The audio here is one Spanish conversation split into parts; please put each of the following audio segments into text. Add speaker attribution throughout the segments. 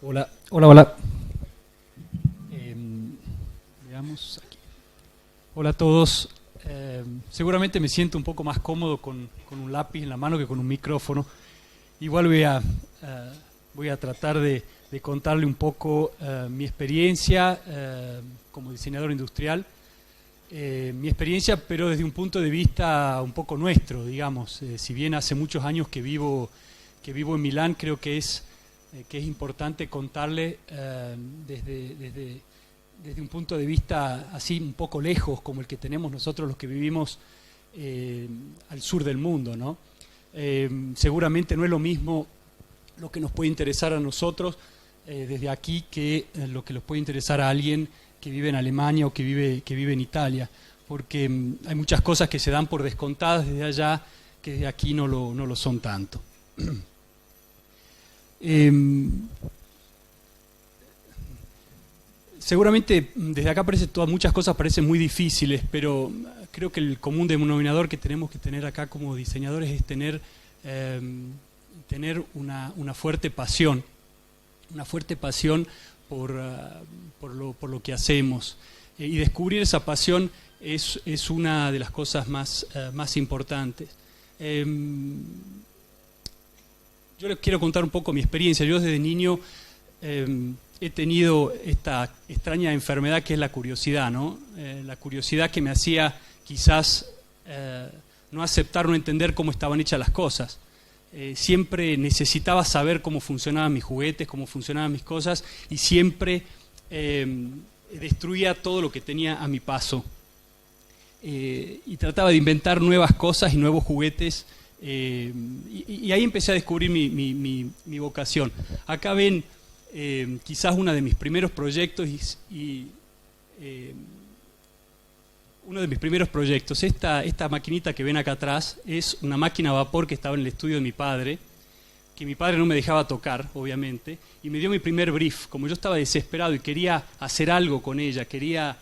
Speaker 1: Hola, hola, hola. Veamos aquí. Hola a todos. Seguramente me siento un poco más cómodo con un lápiz en la mano que con un micrófono. Igual voy a tratar de contarle un poco mi experiencia como diseñador industrial. Mi experiencia, pero desde un punto de vista un poco nuestro, digamos. Si bien hace muchos años que vivo en Milán, creo que es importante contarle desde un punto de vista así un poco lejos, como el que tenemos nosotros los que vivimos al sur del mundo, ¿no? Seguramente no es lo mismo lo que nos puede interesar a nosotros desde aquí que lo que les puede interesar a alguien que vive en Alemania o que vive en Italia, porque hay muchas cosas que se dan por descontadas desde allá que desde aquí no lo son tanto. Seguramente desde acá muchas cosas parecen muy difíciles, pero creo que el común denominador que tenemos que tener acá como diseñadores es tener una fuerte pasión por lo que hacemos. Y descubrir esa pasión es una de las cosas más importantes. Yo les quiero contar un poco mi experiencia. Yo desde niño he tenido esta extraña enfermedad que es la curiosidad, ¿no? La curiosidad que me hacía quizás no aceptar, no entender cómo estaban hechas las cosas. Siempre necesitaba saber cómo funcionaban mis juguetes, cómo funcionaban mis cosas, y siempre destruía todo lo que tenía a mi paso. Y trataba de inventar nuevas cosas y nuevos juguetes. Y ahí empecé a descubrir mi vocación. Acá ven quizás uno de mis primeros proyectos uno de mis primeros proyectos. Esta maquinita que ven acá atrás es una máquina a vapor que estaba en el estudio de mi padre, que mi padre no me dejaba tocar, obviamente, y me dio mi primer brief. Como yo estaba desesperado y quería hacer algo con ella, quería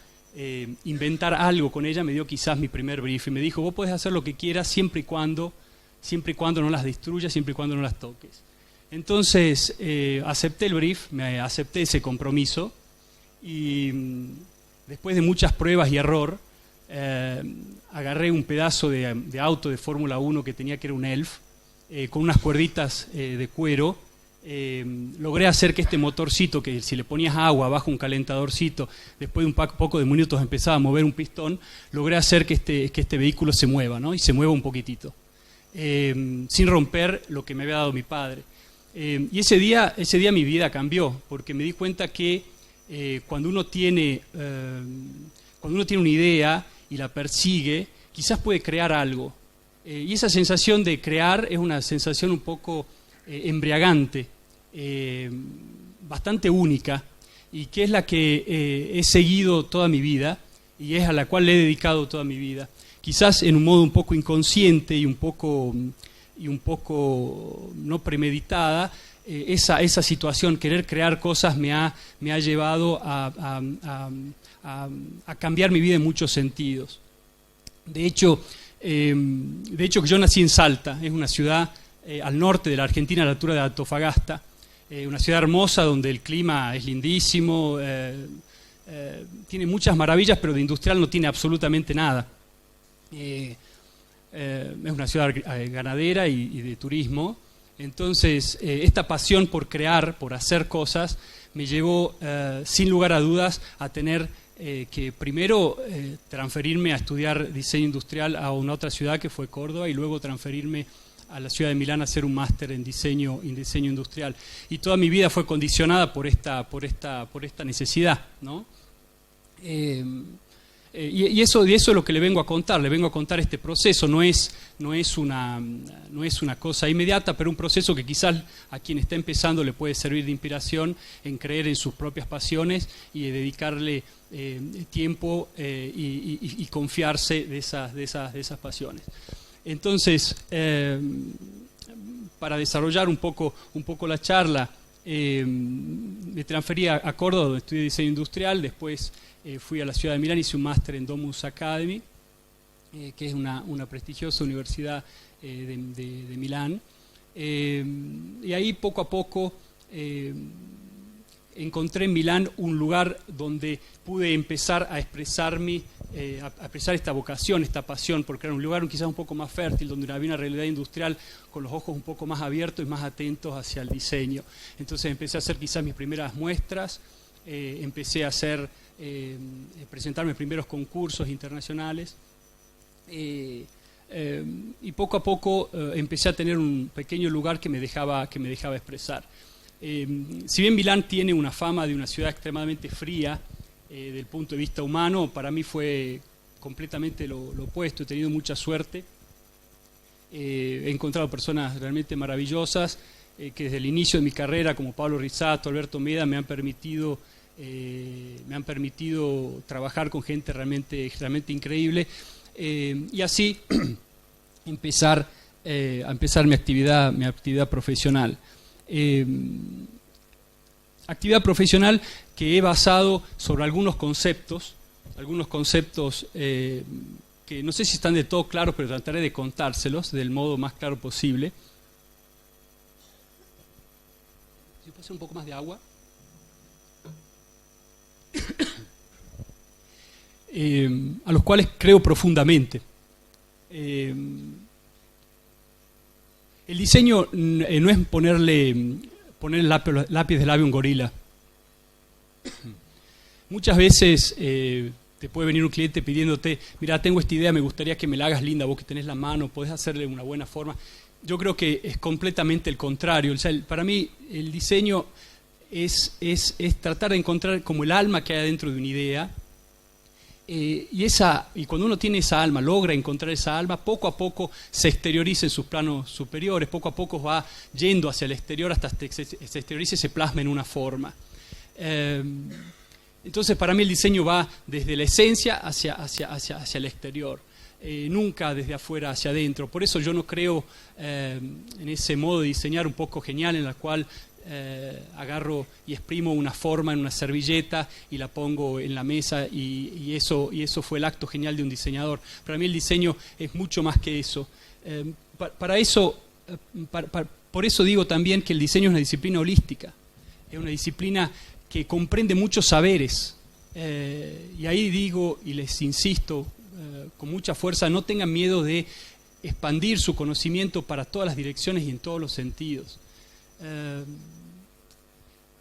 Speaker 1: inventar algo con ella, me dio quizás mi primer brief y me dijo: vos podés hacer lo que quieras siempre y cuando no las destruyas, siempre y cuando no las toques. Entonces acepté el brief, acepté ese compromiso y después de muchas pruebas y error agarré un pedazo de auto de Fórmula 1 que tenía, que era un Elf, con unas cuerditas de cuero. Logré hacer que este motorcito, que si le ponías agua bajo un calentadorcito, después de un poco de minutos empezaba a mover un pistón, logré hacer que este vehículo se mueva, ¿no? Y se mueva un poquitito. Sin romper lo que me había dado mi padre. Y ese día mi vida cambió, porque me di cuenta que cuando uno tiene una idea y la persigue, quizás puede crear algo. Y esa sensación de crear es una sensación un poco embriagante, bastante única, y que es la que he seguido toda mi vida y es a la cual le he dedicado toda mi vida. Quizás en un modo un poco inconsciente y un poco no premeditada, esa situación, querer crear cosas, me ha llevado a cambiar mi vida en muchos sentidos. De hecho, que yo nací en Salta, es una ciudad al norte de la Argentina, a la altura de Antofagasta, una ciudad hermosa donde el clima es lindísimo, tiene muchas maravillas, pero de industrial no tiene absolutamente nada. Es una ciudad ganadera y de turismo. Entonces esta pasión por crear, por hacer cosas, me llevó sin lugar a dudas a tener que primero transferirme a estudiar diseño industrial a una otra ciudad que fue Córdoba, y luego transferirme a la ciudad de Milán a hacer un máster en diseño industrial. Y toda mi vida fue condicionada por esta necesidad, ¿no? Y eso es lo que le vengo a contar este proceso. No es una cosa inmediata, pero un proceso que quizás a quien está empezando le puede servir de inspiración en creer en sus propias pasiones y de dedicarle tiempo y confiarse de esas pasiones. Entonces, para desarrollar un poco la charla, me transferí a Córdoba, donde estudié diseño industrial. Después fui a la ciudad de Milán, hice un máster en Domus Academy, que es una prestigiosa universidad de Milán. Y ahí poco a poco encontré en Milán un lugar donde pude empezar a expresarme, a expresar esta vocación, esta pasión, porque era un lugar quizás un poco más fértil, donde había una realidad industrial con los ojos un poco más abiertos y más atentos hacia el diseño. Entonces empecé a hacer quizás mis primeras muestras, empecé a presentarme en primeros concursos internacionales, y poco a poco empecé a tener un pequeño lugar que me dejaba expresar. Si bien Milán tiene una fama de una ciudad extremadamente fría del punto de vista humano, para mí fue completamente lo opuesto. He tenido mucha suerte, he encontrado personas realmente maravillosas que desde el inicio de mi carrera, como Pablo Rizzato, Alberto Meda, me han permitido trabajar con gente realmente increíble, y así empezar mi actividad profesional. Actividad profesional que he basado sobre algunos conceptos que no sé si están de todo claros, pero trataré de contárselos del modo más claro posible. ¿Si puede ser un poco más de agua? A los cuales creo profundamente. El diseño no es ponerle lápiz de labio a un gorila. Muchas veces te puede venir un cliente pidiéndote, mira, tengo esta idea, me gustaría que me la hagas linda, vos que tenés la mano, podés hacerle una buena forma. Yo creo que es completamente el contrario. O sea, para mí el diseño es tratar de encontrar como el alma que hay dentro de una idea, y cuando uno tiene esa alma, logra encontrar esa alma, poco a poco se exterioriza en sus planos superiores, poco a poco va yendo hacia el exterior hasta que se exteriorice y se plasma en una forma. Entonces para mí el diseño va desde la esencia hacia el exterior, nunca desde afuera hacia adentro. Por eso yo no creo en ese modo de diseñar un poco genial en la cual agarro y exprimo una forma en una servilleta y la pongo en la mesa y eso fue el acto genial de un diseñador. Para mí el diseño es mucho más que eso. Por eso digo también que el diseño es una disciplina holística, es una disciplina que comprende muchos saberes, y ahí digo y les insisto con mucha fuerza, no tengan miedo de expandir su conocimiento para todas las direcciones y en todos los sentidos.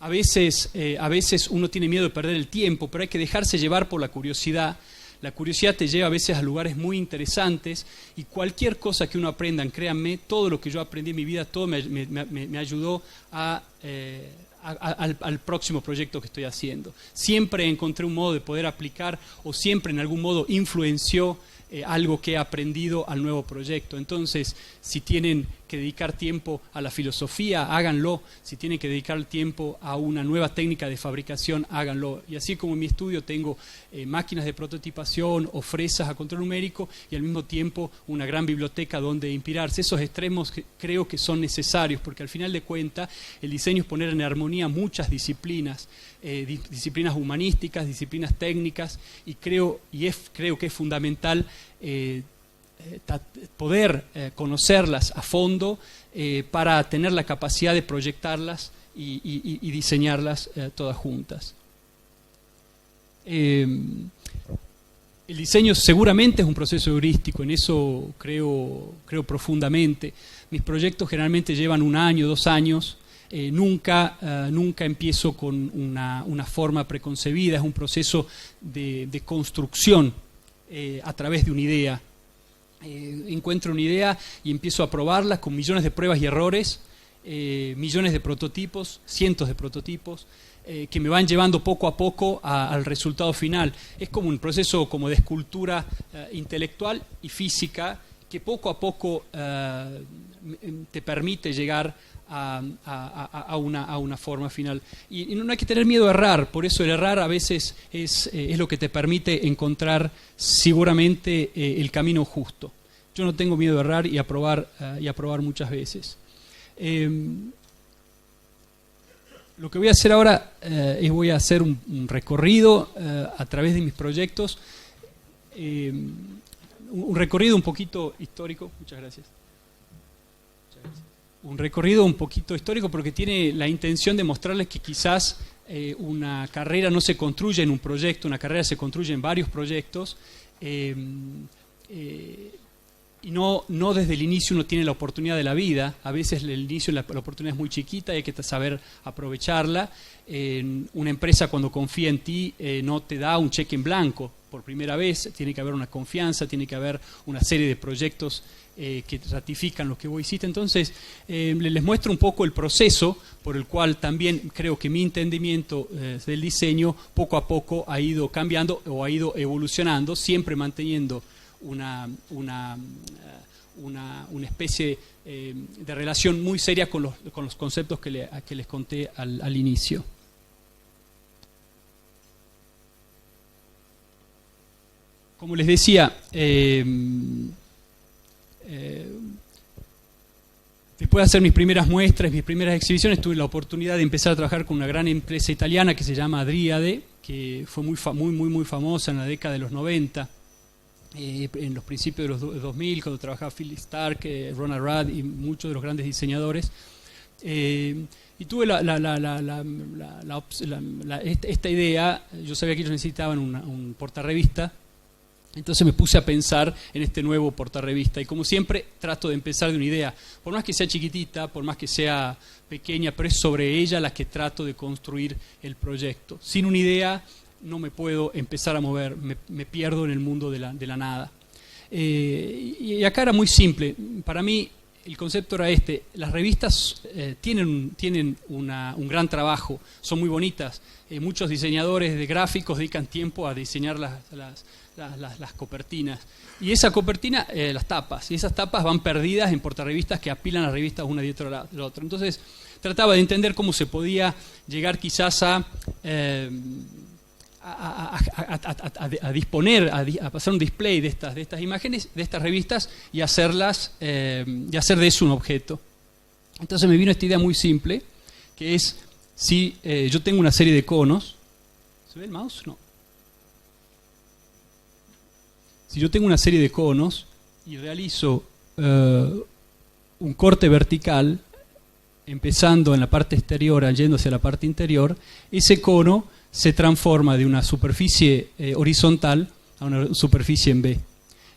Speaker 1: A veces uno tiene miedo de perder el tiempo, pero hay que dejarse llevar por la curiosidad. La curiosidad te lleva a veces a lugares muy interesantes, y cualquier cosa que uno aprenda, créanme, todo lo que yo aprendí en mi vida, todo me ayudó al próximo proyecto que estoy haciendo. Siempre encontré un modo de poder aplicar, o siempre en algún modo influenció algo que he aprendido al nuevo proyecto. Entonces, si tienen que dedicar tiempo a la filosofía, háganlo. Si tienen que dedicar tiempo a una nueva técnica de fabricación, háganlo. Y así como en mi estudio tengo máquinas de prototipación o fresas a control numérico, y al mismo tiempo una gran biblioteca donde inspirarse. Esos extremos creo que son necesarios, porque al final de cuentas el diseño es poner en armonía muchas disciplinas, disciplinas humanísticas, disciplinas técnicas, y creo que es fundamental poder conocerlas a fondo para tener la capacidad de proyectarlas y diseñarlas todas juntas. El diseño seguramente es un proceso heurístico, en eso creo profundamente. Mis proyectos generalmente llevan 1 año, 2 años. Nunca empiezo con una forma preconcebida, es un proceso de construcción a través de una idea. Encuentro una idea y empiezo a probarla con millones de pruebas y errores, millones de prototipos, cientos de prototipos, que me van llevando poco a poco al resultado final. Es como un proceso como de escultura intelectual y física, que poco a poco te permite llegar a una forma final. Y no hay que tener miedo a errar, por eso el errar a veces es lo que te permite encontrar seguramente el camino justo. Yo no tengo miedo a errar y a probar muchas veces. Lo que voy a hacer ahora es voy a hacer un recorrido a través de mis proyectos, un recorrido un poquito histórico. Muchas gracias. un recorrido un poquito histórico porque tiene la intención de mostrarles que quizás una carrera no se construye en un proyecto, una carrera se construye en varios proyectos, y no desde el inicio uno tiene la oportunidad de la vida. A veces el inicio la oportunidad es muy chiquita y hay que saber aprovecharla. Una empresa cuando confía en ti no te da un cheque en blanco por primera vez, tiene que haber una confianza, tiene que haber una serie de proyectos que ratifican lo que vos hiciste. Entonces les muestro un poco el proceso por el cual también creo que mi entendimiento del diseño poco a poco ha ido cambiando o ha ido evolucionando, siempre manteniendo una especie de relación muy seria con los conceptos que les conté al inicio. Como les decía, después de hacer mis primeras muestras, mis primeras exhibiciones, tuve la oportunidad de empezar a trabajar con una gran empresa italiana que se llama Adriade, que fue muy famosa en la década de los 90. En los principios de los 2000, cuando trabajaba Philip Stark, Ronald Rudd y muchos de los grandes diseñadores, y tuve esta idea. Yo sabía que ellos necesitaban un portarrevista, entonces me puse a pensar en este nuevo portarrevista, y como siempre trato de empezar de una idea, por más que sea chiquitita, por más que sea pequeña, pero es sobre ella la que trato de construir el proyecto. Sin una idea no me puedo empezar a mover, me pierdo en el mundo de la nada. Y acá era muy simple. Para mí el concepto era este: las revistas tienen un gran trabajo, son muy bonitas. Muchos diseñadores de gráficos dedican tiempo a diseñar las copertinas. Y esa copertina, las tapas, y esas tapas van perdidas en portarrevistas que apilan las revistas una detrás de la otra. Entonces trataba de entender cómo se podía llegar quizás a disponer, a pasar un display de estas imágenes, de estas revistas, y hacerlas, y hacer de eso un objeto. Entonces me vino esta idea muy simple, que es, si yo tengo una serie de conos, ¿se ve el mouse? No. Si yo tengo una serie de conos y realizo un corte vertical, empezando en la parte exterior, yendo hacia la parte interior, ese cono se transforma de una superficie horizontal a una superficie en B.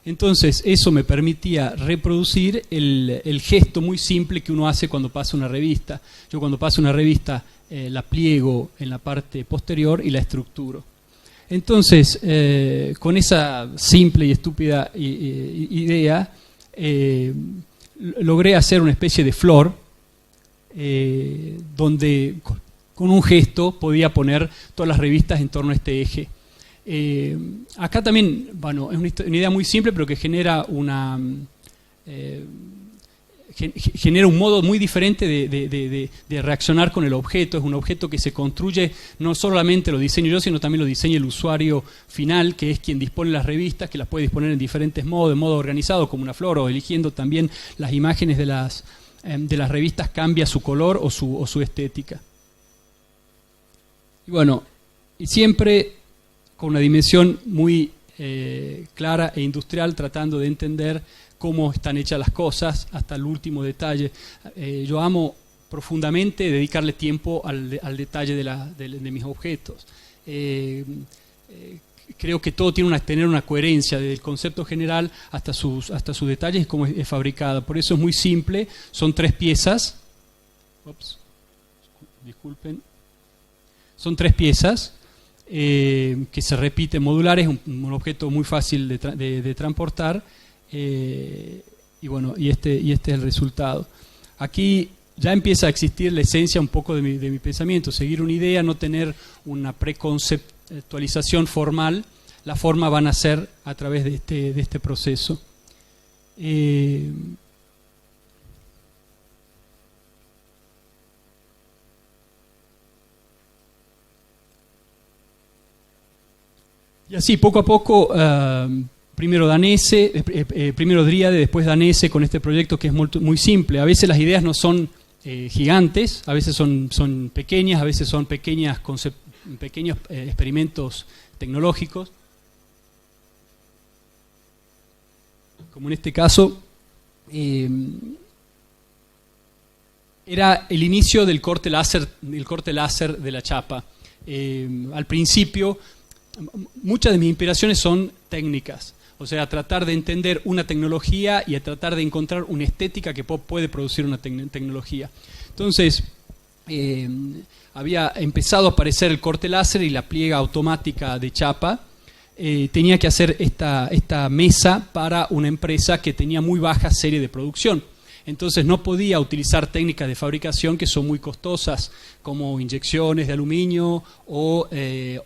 Speaker 1: Entonces eso me permitía reproducir el gesto muy simple que uno hace cuando pasa una revista. Yo cuando paso una revista la pliego en la parte posterior y la estructuro. Entonces con esa simple y estúpida idea logré hacer una especie de flor donde con un gesto podía poner todas las revistas en torno a este eje. Acá también, bueno, es una idea muy simple, pero que genera genera un modo muy diferente de reaccionar con el objeto. Es un objeto que se construye, no solamente lo diseño yo, sino también lo diseña el usuario final, que es quien dispone las revistas, que las puede disponer en diferentes modos, de modo organizado, como una flor, o eligiendo también las imágenes de las revistas, cambia su color o su estética. Y bueno, y siempre con una dimensión muy clara e industrial, tratando de entender cómo están hechas las cosas hasta el último detalle. Yo amo profundamente dedicarle tiempo al detalle de mis objetos. Creo que todo tiene tener una coherencia, desde el concepto general hasta sus detalles, cómo es fabricada. Por eso es muy simple, son 3 piezas. Disculpen. Son 3 piezas que se repiten modulares, un objeto muy fácil de transportar, y bueno, y este es el resultado. Aquí ya empieza a existir la esencia un poco de mi pensamiento, seguir una idea, no tener una preconceptualización formal. La forma va a nacer a través de este proceso. Y así, poco a poco, primero primero Dríade, después Danese, con este proyecto que es muy simple. A veces las ideas no son gigantes, a veces son pequeñas, a veces son pequeños experimentos tecnológicos. Como en este caso, era el inicio del corte láser de la chapa. Al principio, muchas de mis inspiraciones son técnicas, o sea, tratar de entender una tecnología y a tratar de encontrar una estética que puede producir una tecnología. Entonces, había empezado a aparecer el corte láser y la pliega automática de chapa. Tenía que hacer esta mesa para una empresa que tenía muy baja serie de producción. Entonces no podía utilizar técnicas de fabricación que son muy costosas, como inyecciones de aluminio o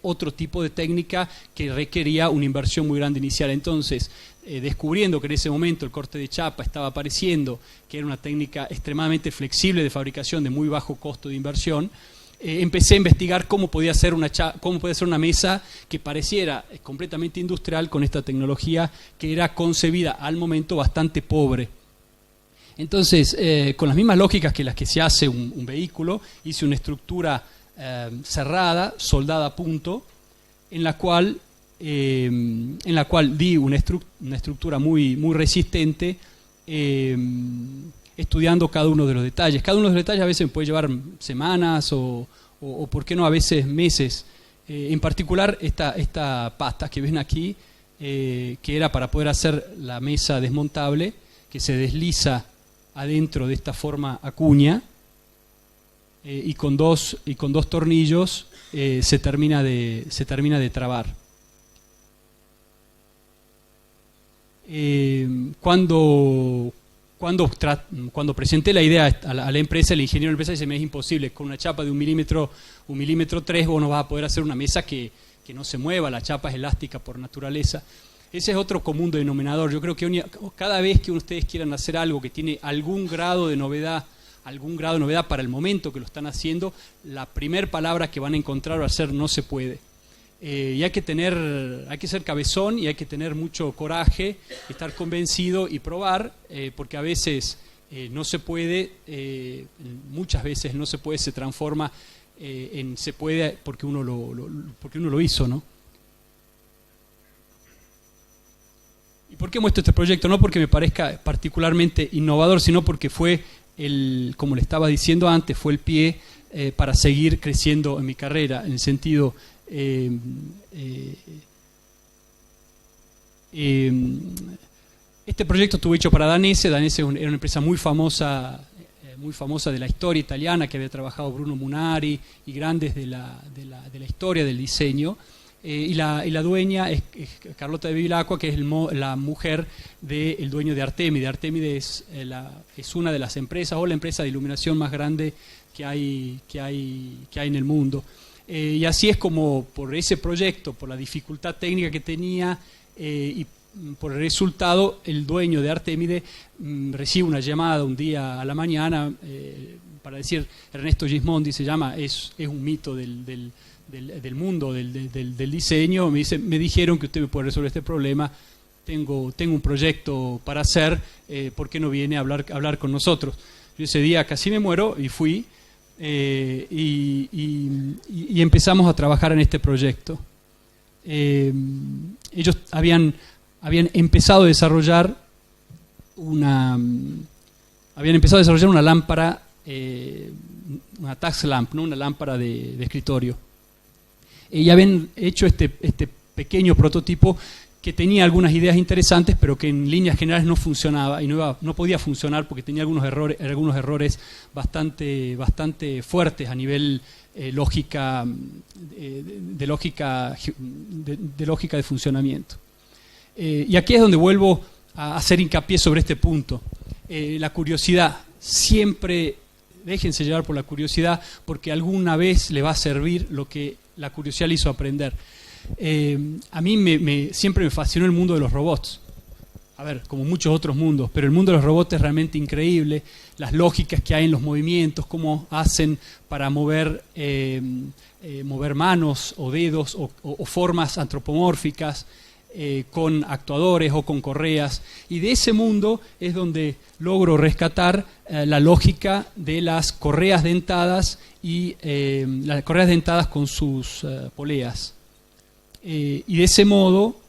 Speaker 1: otro tipo de técnica que requería una inversión muy grande inicial. Entonces, descubriendo que en ese momento el corte de chapa estaba apareciendo, que era una técnica extremadamente flexible de fabricación de muy bajo costo de inversión, empecé a investigar cómo podía ser una mesa que pareciera completamente industrial con esta tecnología que era concebida al momento bastante pobre. Entonces, con las mismas lógicas que las que se hace un vehículo, hice una estructura cerrada, soldada a punto, en la cual di una estructura muy, muy resistente, estudiando cada uno de los detalles. Cada uno de los detalles a veces puede llevar semanas o por qué no, a veces meses. En particular, esta pasta que ven aquí, que era para poder hacer la mesa desmontable, que se desliza adentro de esta forma acuña, y con dos tornillos se termina de trabar. Cuando presenté la idea a la empresa, el ingeniero de la empresa dice: me es imposible, con una chapa de 1 milímetro 3 vos no vas a poder hacer una mesa que no se mueva, la chapa es elástica por naturaleza. Ese es otro común denominador. Yo creo que cada vez que ustedes quieran hacer algo que tiene algún grado de novedad para el momento que lo están haciendo, la primera palabra que van a encontrar va a ser: no se puede. Y hay que ser cabezón y hay que tener mucho coraje, estar convencido y probar, porque a veces no se puede, muchas veces no se puede, se transforma en se puede porque uno lo hizo, ¿no? ¿Y por qué muestro este proyecto? No porque me parezca particularmente innovador, sino porque fue como le estaba diciendo antes, fue el pie para seguir creciendo en mi carrera, en el sentido... este proyecto estuvo hecho para Danese. Danese era una empresa muy famosa de la historia italiana, que había trabajado Bruno Munari y grandes de la historia del diseño, y la dueña es Carlota de Bevilacqua, que es la mujer del dueño de Artemide. Artemide es una de las empresas, o la empresa de iluminación más grande que hay en el mundo. Y así es como, por ese proyecto, por la dificultad técnica que tenía y por el resultado, el dueño de Artemide recibe una llamada un día a la mañana para decir: Ernesto Gismondi se llama, es un mito del mundo del diseño. Me dice: me dijeron que usted me puede resolver este problema, tengo un proyecto para hacer, ¿por qué no viene a hablar con nosotros? Yo ese día casi me muero y fui. Y empezamos a trabajar en este proyecto. Ellos habían empezado a desarrollar una lámpara, una tax lamp, ¿no? Una lámpara de escritorio. Y habían hecho este pequeño prototipo que tenía algunas ideas interesantes, pero que en líneas generales no funcionaba y no podía funcionar porque tenía algunos errores bastante fuertes a nivel lógica de funcionamiento. Y aquí es donde vuelvo a hacer hincapié sobre este punto. La curiosidad, siempre déjense llevar por la curiosidad, porque alguna vez le va a servir lo que la curiosidad le hizo aprender. A mí siempre me fascinó el mundo de los robots, como muchos otros mundos, pero el mundo de los robots es realmente increíble, las lógicas que hay en los movimientos, cómo hacen para mover manos o dedos o formas antropomórficas con actuadores o con correas, y de ese mundo es donde logro rescatar la lógica de las correas dentadas y las correas dentadas con sus poleas. Y de ese modo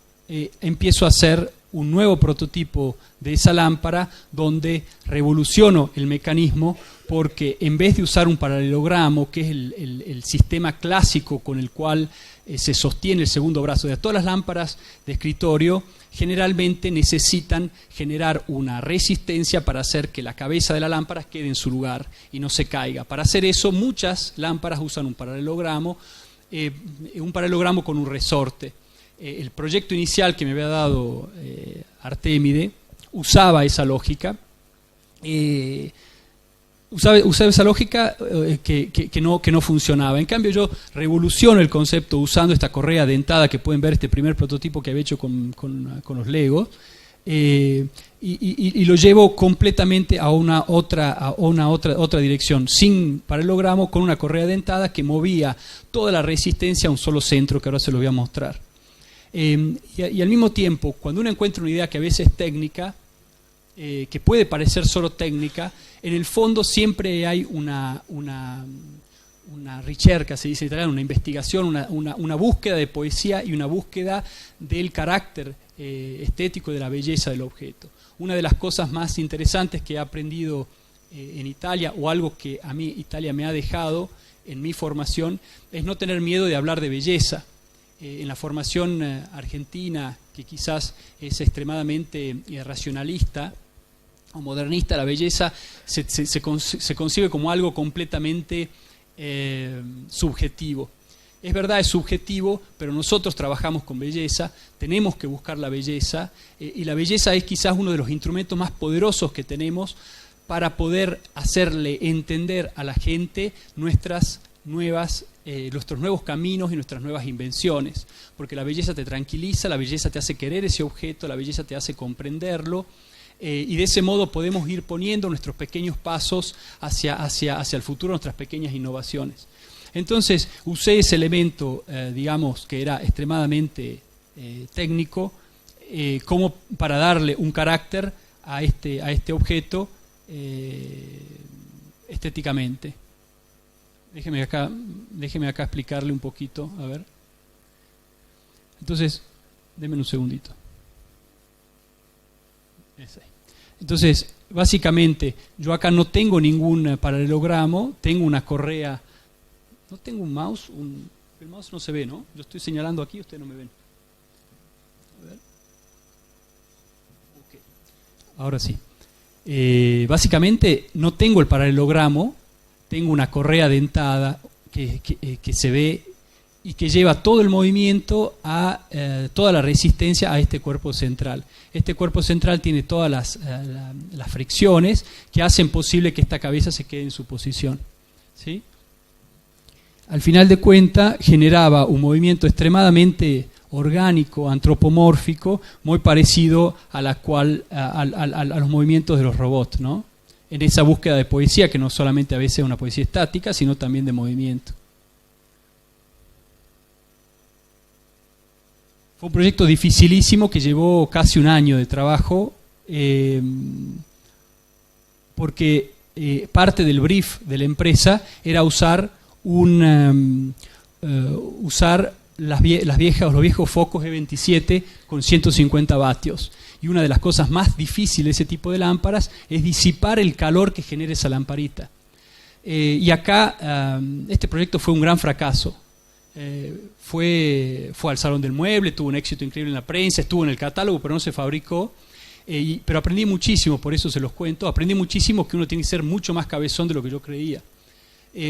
Speaker 1: empiezo a hacer un nuevo prototipo de esa lámpara donde revoluciono el mecanismo, porque en vez de usar un paralelogramo, que es el sistema clásico con el cual se sostiene el segundo brazo de todas las lámparas de escritorio, generalmente necesitan generar una resistencia para hacer que la cabeza de la lámpara quede en su lugar y no se caiga. Para hacer eso, muchas lámparas usan un paralelogramo con un resorte. El proyecto inicial que me había dado Artemide usaba esa lógica. Usaba esa lógica que no funcionaba. En cambio, yo revoluciono el concepto usando esta correa dentada que pueden ver, este primer prototipo que había hecho con los Legos, y lo llevo completamente a una otra dirección, sin paralelogramo, con una correa dentada que movía toda la resistencia a un solo centro, que ahora se lo voy a mostrar. Y al mismo tiempo, cuando uno encuentra una idea que a veces es técnica, que puede parecer solo técnica, en el fondo siempre hay una ricerca, se dice en italiano, una investigación, una búsqueda de poesía y una búsqueda del carácter estético, de la belleza del objeto. Una de las cosas más interesantes que he aprendido en Italia, o algo que a mí Italia me ha dejado en mi formación, es no tener miedo de hablar de belleza. En la formación argentina, que quizás es extremadamente racionalista o modernista, la belleza se concibe como algo completamente subjetivo. Es verdad, es subjetivo, pero nosotros trabajamos con belleza, tenemos que buscar la belleza, y la belleza es quizás uno de los instrumentos más poderosos que tenemos para poder hacerle entender a la gente nuestros nuevos caminos y nuestras nuevas invenciones, porque la belleza te tranquiliza, la belleza te hace querer ese objeto, la belleza te hace comprenderlo, y de ese modo podemos ir poniendo nuestros pequeños pasos hacia el futuro, nuestras pequeñas innovaciones. Entonces usé ese elemento, digamos, que era extremadamente técnico, como para darle un carácter a este objeto estéticamente. Déjeme acá explicarle un poquito, a ver. Entonces, denme un segundito. Entonces, básicamente, yo acá no tengo ningún paralelogramo, tengo una correa, no tengo un mouse, el mouse no se ve, ¿no? Yo estoy señalando aquí, ustedes no me ven. A ver. Okay. Ahora sí. Básicamente, no tengo el paralelogramo, tengo una correa dentada que se ve y que lleva todo el movimiento, toda la resistencia a este cuerpo central. Este cuerpo central tiene todas las fricciones que hacen posible que esta cabeza se quede en su posición, ¿sí? Al final de cuentas, generaba un movimiento extremadamente orgánico, antropomórfico, muy parecido a los movimientos de los robots, ¿no? En esa búsqueda de poesía, que no solamente a veces es una poesía estática, sino también de movimiento. Fue un proyecto dificilísimo que llevó casi un año de trabajo, porque parte del brief de la empresa era usar los viejos focos E27 con 150 vatios. Y una de las cosas más difíciles de ese tipo de lámparas es disipar el calor que genera esa lamparita. Y acá este proyecto fue un gran fracaso. Fue al Salón del Mueble, tuvo un éxito increíble en la prensa, estuvo en el catálogo, pero no se fabricó. Pero aprendí muchísimo, por eso se los cuento. Aprendí muchísimo que uno tiene que ser mucho más cabezón de lo que yo creía.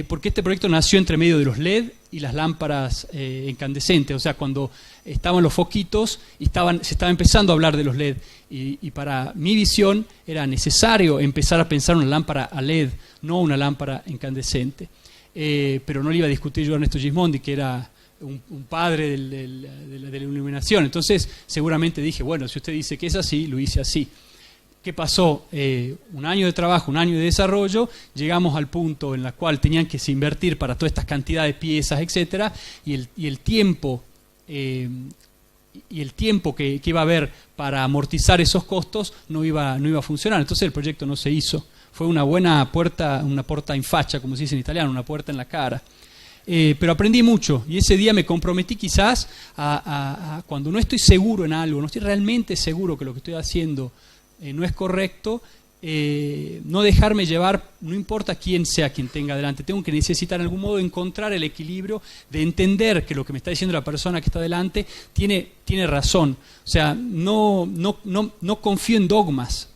Speaker 1: Porque este proyecto nació entre medio de los LED y las lámparas incandescentes. O sea, cuando estaban los foquitos y se estaba empezando a hablar de los LED. Y para mi visión era necesario empezar a pensar una lámpara a LED, no una lámpara incandescente. Pero no le iba a discutir yo a Ernesto Gismondi, que era un padre de la iluminación. Entonces seguramente dije, bueno, si usted dice que es así, lo hice así. ¿Qué pasó? Un año de trabajo, un año de desarrollo, llegamos al punto en el cual tenían que se invertir para todas estas cantidades de piezas, etcétera, y el tiempo que iba a haber para amortizar esos costos no iba a funcionar. Entonces el proyecto no se hizo. Fue una buena puerta, una porta in faccia, como se dice en italiano, una puerta en la cara. pero aprendí mucho y ese día me comprometí quizás cuando no estoy seguro en algo, no estoy realmente seguro que lo que estoy haciendo no es correcto, no dejarme llevar, no importa quién sea quien tenga delante, tengo que necesitar en algún modo encontrar el equilibrio de entender que lo que me está diciendo la persona que está delante tiene razón. O sea, no confío en dogmas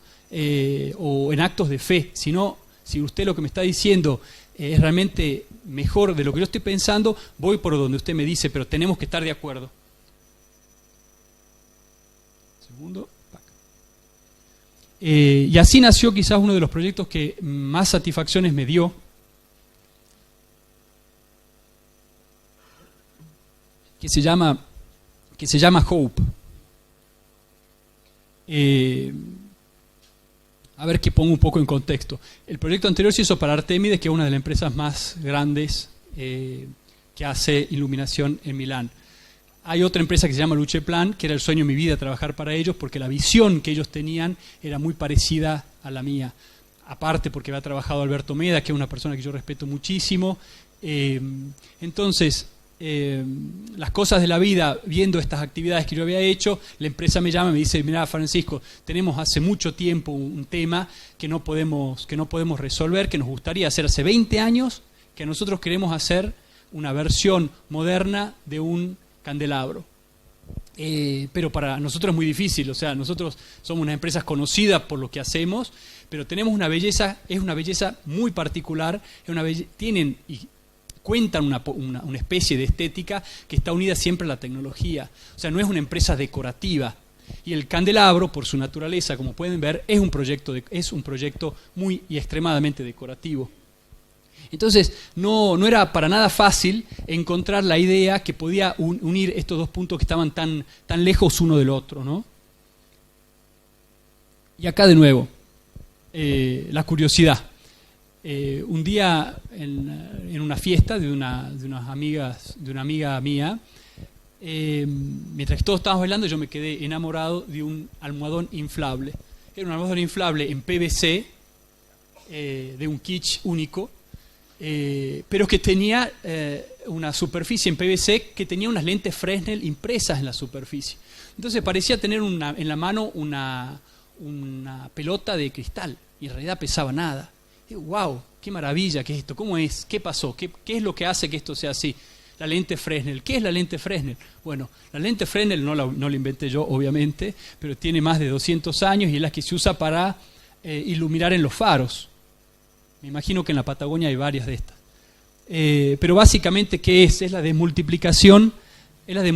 Speaker 1: o en actos de fe, sino si usted lo que me está diciendo es realmente mejor de lo que yo estoy pensando, voy por donde usted me dice, pero tenemos que estar de acuerdo. Segundo. Y así nació quizás uno de los proyectos que más satisfacciones me dio, que se llama Hope. A ver que pongo un poco en contexto. El proyecto anterior se hizo para Artemide, que es una de las empresas más grandes que hace iluminación en Milán. Hay otra empresa que se llama Luceplan, que era el sueño de mi vida trabajar para ellos, porque la visión que ellos tenían era muy parecida a la mía. Aparte porque había trabajado Alberto Meda, que es una persona que yo respeto muchísimo. Entonces, las cosas de la vida, viendo estas actividades que yo había hecho, la empresa me llama y me dice, mira Francisco, tenemos hace mucho tiempo un tema que no podemos resolver, que nos gustaría hacer hace 20 años, que nosotros queremos hacer una versión moderna de un candelabro. Pero para nosotros es muy difícil, o sea, nosotros somos unas empresas conocidas por lo que hacemos, pero tenemos una belleza, es una belleza muy particular, tienen y cuentan una especie de estética que está unida siempre a la tecnología, o sea, no es una empresa decorativa. Y el candelabro, por su naturaleza, como pueden ver, es un proyecto muy y extremadamente decorativo. Entonces, no era para nada fácil encontrar la idea que podía unir estos dos puntos que estaban tan lejos uno del otro, ¿no? Y acá de nuevo, la curiosidad. Un día en una fiesta de una amiga mía, mientras que todos estábamos bailando, yo me quedé enamorado de un almohadón inflable. Era un almohadón inflable en PVC, de un kitsch único, pero que tenía una superficie en PVC que tenía unas lentes Fresnel impresas en la superficie. Entonces parecía tener en la mano una pelota de cristal y en realidad pesaba nada. Y, ¡wow! ¡Qué maravilla! ¿Qué es esto? ¿Cómo es? ¿Qué pasó? ¿Qué es lo que hace que esto sea así? La lente Fresnel. ¿Qué es la lente Fresnel? Bueno, la lente Fresnel no la inventé yo, obviamente, pero tiene más de 200 años y es la que se usa para iluminar en los faros. Me imagino que en la Patagonia hay varias de estas. Pero básicamente, ¿qué es? Es la desmultiplicación de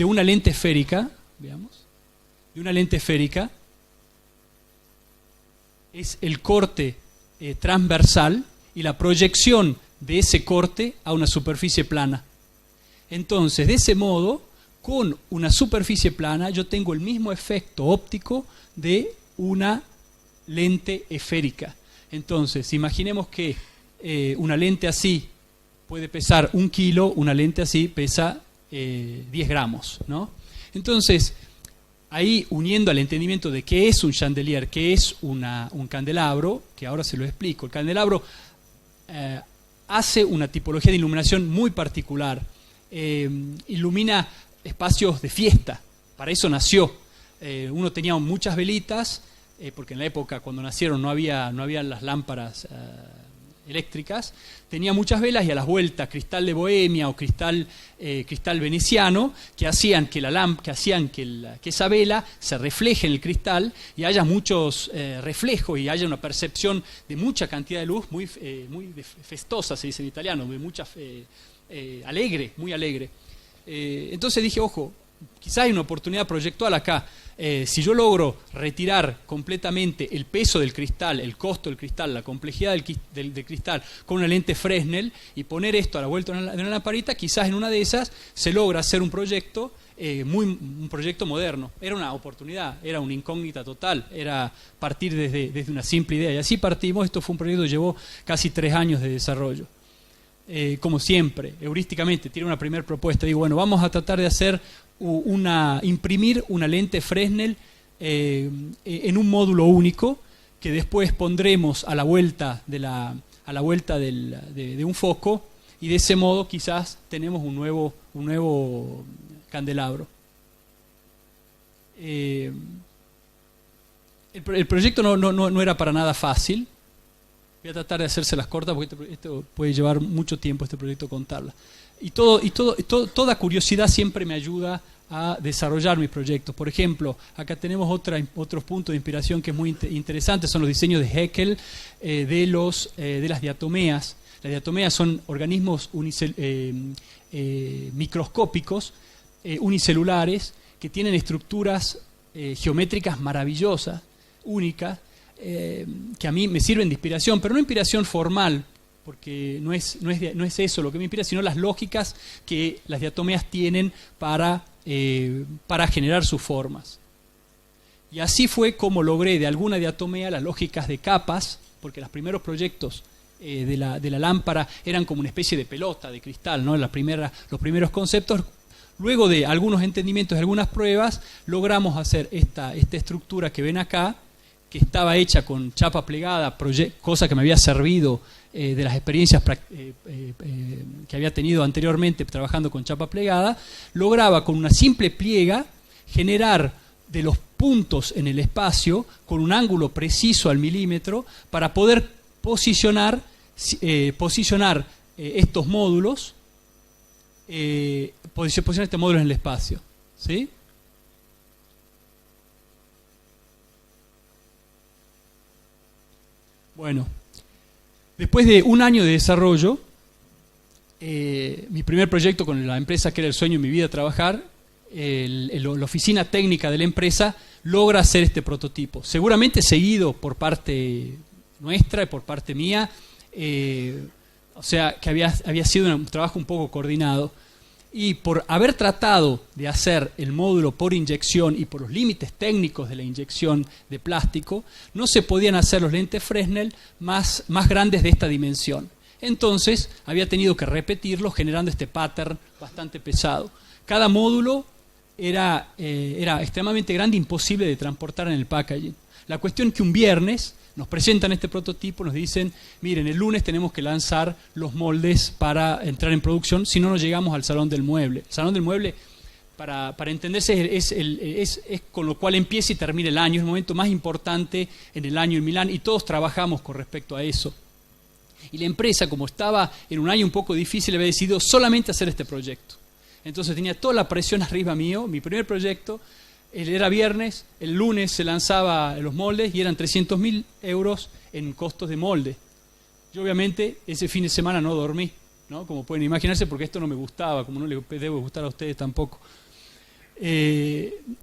Speaker 1: una lente esférica, veamos, de una lente esférica. Es el corte transversal y la proyección de ese corte a una superficie plana. Entonces, de ese modo, con una superficie plana, yo tengo el mismo efecto óptico de una lente esférica. Entonces, imaginemos que una lente así puede pesar 1 kilo, una lente así pesa 10 gramos, ¿no? Entonces, ahí uniendo al entendimiento de qué es un chandelier, qué es un candelabro, que ahora se lo explico. El candelabro hace una tipología de iluminación muy particular. Ilumina espacios de fiesta, para eso nació. Uno tenía muchas velitas, porque en la época cuando nacieron no había las lámparas eléctricas, tenía muchas velas y a las vueltas cristal de Bohemia o cristal veneciano que hacían que esa vela se refleje en el cristal y haya muchos reflejos y haya una percepción de mucha cantidad de luz muy festosa, se dice en italiano, alegre, muy alegre. Entonces dije, ojo, quizás hay una oportunidad proyectual acá. Si yo logro retirar completamente el peso del cristal, el costo del cristal, la complejidad del cristal con una lente Fresnel y poner esto a la vuelta de una lamparita, quizás en una de esas se logra hacer un proyecto moderno. Era una oportunidad, era una incógnita total, era partir desde una simple idea. Y así partimos. Esto fue un proyecto que llevó casi 3 años de desarrollo. Como siempre, heurísticamente, tiene una primera propuesta. Digo, bueno, vamos a tratar de imprimir una lente Fresnel en un módulo único que después pondremos a la vuelta de la a la vuelta de un foco, y de ese modo quizás tenemos un nuevo candelabro. El proyecto no era para nada fácil. Voy a tratar de hacérselas cortas porque esto puede llevar mucho tiempo, este proyecto, contarla. Y toda curiosidad siempre me ayuda a desarrollar mis proyectos. Por ejemplo, acá tenemos otros puntos de inspiración que es muy interesante, son los diseños de Haeckel de las diatomeas. Las diatomeas son organismos microscópicos, unicelulares, que tienen estructuras geométricas maravillosas, únicas, que a mí me sirven de inspiración, pero no inspiración formal, porque no es eso lo que me inspira, sino las lógicas que las diatomeas tienen para generar sus formas. Y así fue como logré de alguna diatomea las lógicas de capas, porque los primeros proyectos de la lámpara eran como una especie de pelota de cristal, ¿no? Los primeros conceptos. Luego de algunos entendimientos y algunas pruebas, logramos hacer esta estructura que ven acá, que estaba hecha con chapa plegada, cosa que me había servido de las experiencias que había tenido anteriormente trabajando con chapa plegada. Lograba con una simple pliega generar de los puntos en el espacio con un ángulo preciso al milímetro para poder posicionar estos módulos, posicionar este módulo en el espacio, ¿sí? Bueno, después de un año de desarrollo, mi primer proyecto con la empresa que era el sueño de mi vida trabajar, la oficina técnica de la empresa logra hacer este prototipo, seguramente seguido por parte nuestra y por parte mía, o sea que había sido un trabajo un poco coordinado. Y por haber tratado de hacer el módulo por inyección y por los límites técnicos de la inyección de plástico, no se podían hacer los lentes Fresnel más grandes de esta dimensión. Entonces había tenido que repetirlo generando este pattern bastante pesado. Cada módulo era extremadamente grande, imposible de transportar en el packaging. La cuestión es que un viernes nos presentan este prototipo, nos dicen, miren, el lunes tenemos que lanzar los moldes para entrar en producción, si no, no llegamos al Salón del Mueble. El Salón del Mueble, para entenderse, es con lo cual empieza y termina el año, es el momento más importante en el año en Milán, y todos trabajamos con respecto a eso. Y la empresa, como estaba en un año un poco difícil, había decidido solamente hacer este proyecto. Entonces tenía toda la presión arriba mío, mi primer proyecto. Era viernes, el lunes se lanzaba los moldes y eran 300.000 euros en costos de molde. Yo obviamente ese fin de semana no dormí, ¿no? Como pueden imaginarse, porque esto no me gustaba, como no les debe gustar a ustedes tampoco.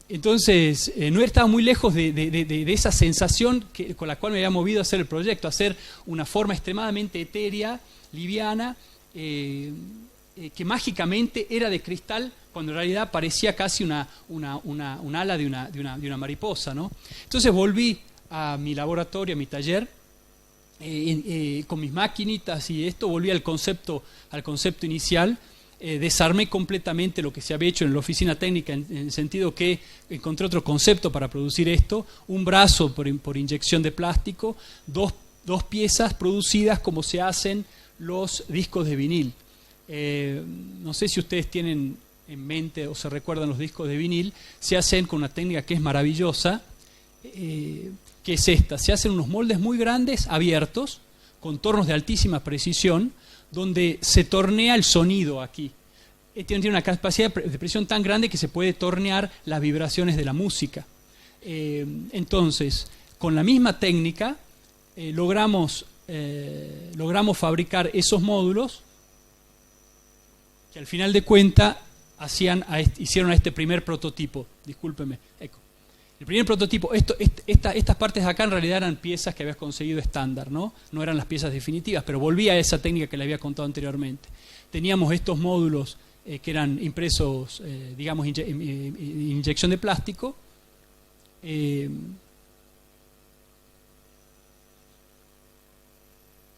Speaker 1: Entonces no estaba muy lejos de esa sensación con la cual me había movido a hacer el proyecto, hacer una forma extremadamente etérea, liviana, que mágicamente era de cristal, cuando en realidad parecía casi un ala de una mariposa, ¿no? Entonces volví a mi laboratorio, a mi taller, con mis maquinitas y esto, volví al concepto inicial, desarmé completamente lo que se había hecho en la oficina técnica, en el sentido que encontré otro concepto para producir esto, un brazo por inyección de plástico, dos piezas producidas como se hacen los discos de vinil. No sé si ustedes tienen en mente o se recuerdan los discos de vinil, se hacen con una técnica que es maravillosa, que es esta: se hacen unos moldes muy grandes, abiertos, con tornos de altísima precisión, donde se tornea el sonido aquí. Tiene una capacidad de presión tan grande que se puede tornear las vibraciones de la música. Entonces, con la misma técnica, logramos fabricar esos módulos que al final de cuentas hicieron a este primer prototipo. Discúlpeme. El primer prototipo, estas partes de acá en realidad eran piezas que habías conseguido estándar, ¿no? No eran las piezas definitivas, pero volvía a esa técnica que le había contado anteriormente. Teníamos estos módulos que eran impresos, digamos, inyección de plástico. Y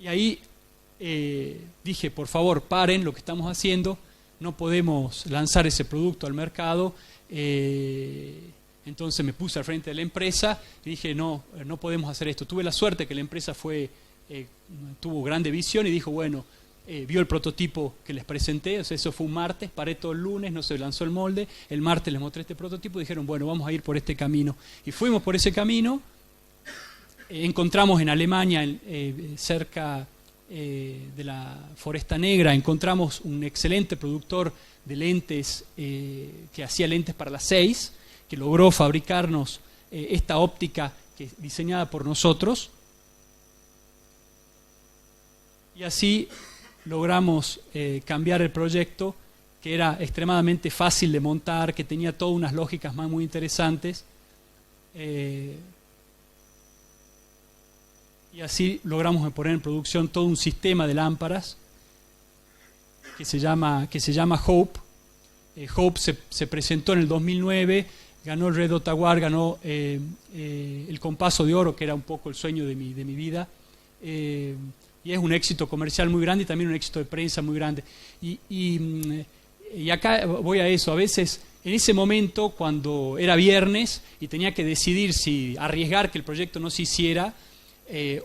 Speaker 1: ahí dije, por favor, paren lo que estamos haciendo, no podemos lanzar ese producto al mercado. Entonces me puse al frente de la empresa y dije, no podemos hacer esto. Tuve la suerte que la empresa fue tuvo grande visión y dijo, bueno, vio el prototipo que les presenté, o sea, eso fue un martes, paré todo el lunes, no se lanzó el molde, el martes les mostré este prototipo y dijeron, bueno, vamos a ir por este camino. Y fuimos por ese camino, encontramos en Alemania, cerca de la Foresta Negra, encontramos un excelente productor de lentes que hacía lentes para las 6, que logró fabricarnos esta óptica que diseñada por nosotros. Y así logramos cambiar el proyecto, que era extremadamente fácil de montar, que tenía todas unas lógicas muy interesantes. Y así logramos poner en producción todo un sistema de lámparas que se llama Hope. Hope se presentó en el 2009, ganó el Red Dot Award, ganó el Compaso de Oro, que era un poco el sueño de mi vida. Y es un éxito comercial muy grande y también un éxito de prensa muy grande. Y acá voy a eso. A veces, en ese momento, cuando era viernes y tenía que decidir si arriesgar que el proyecto no se hiciera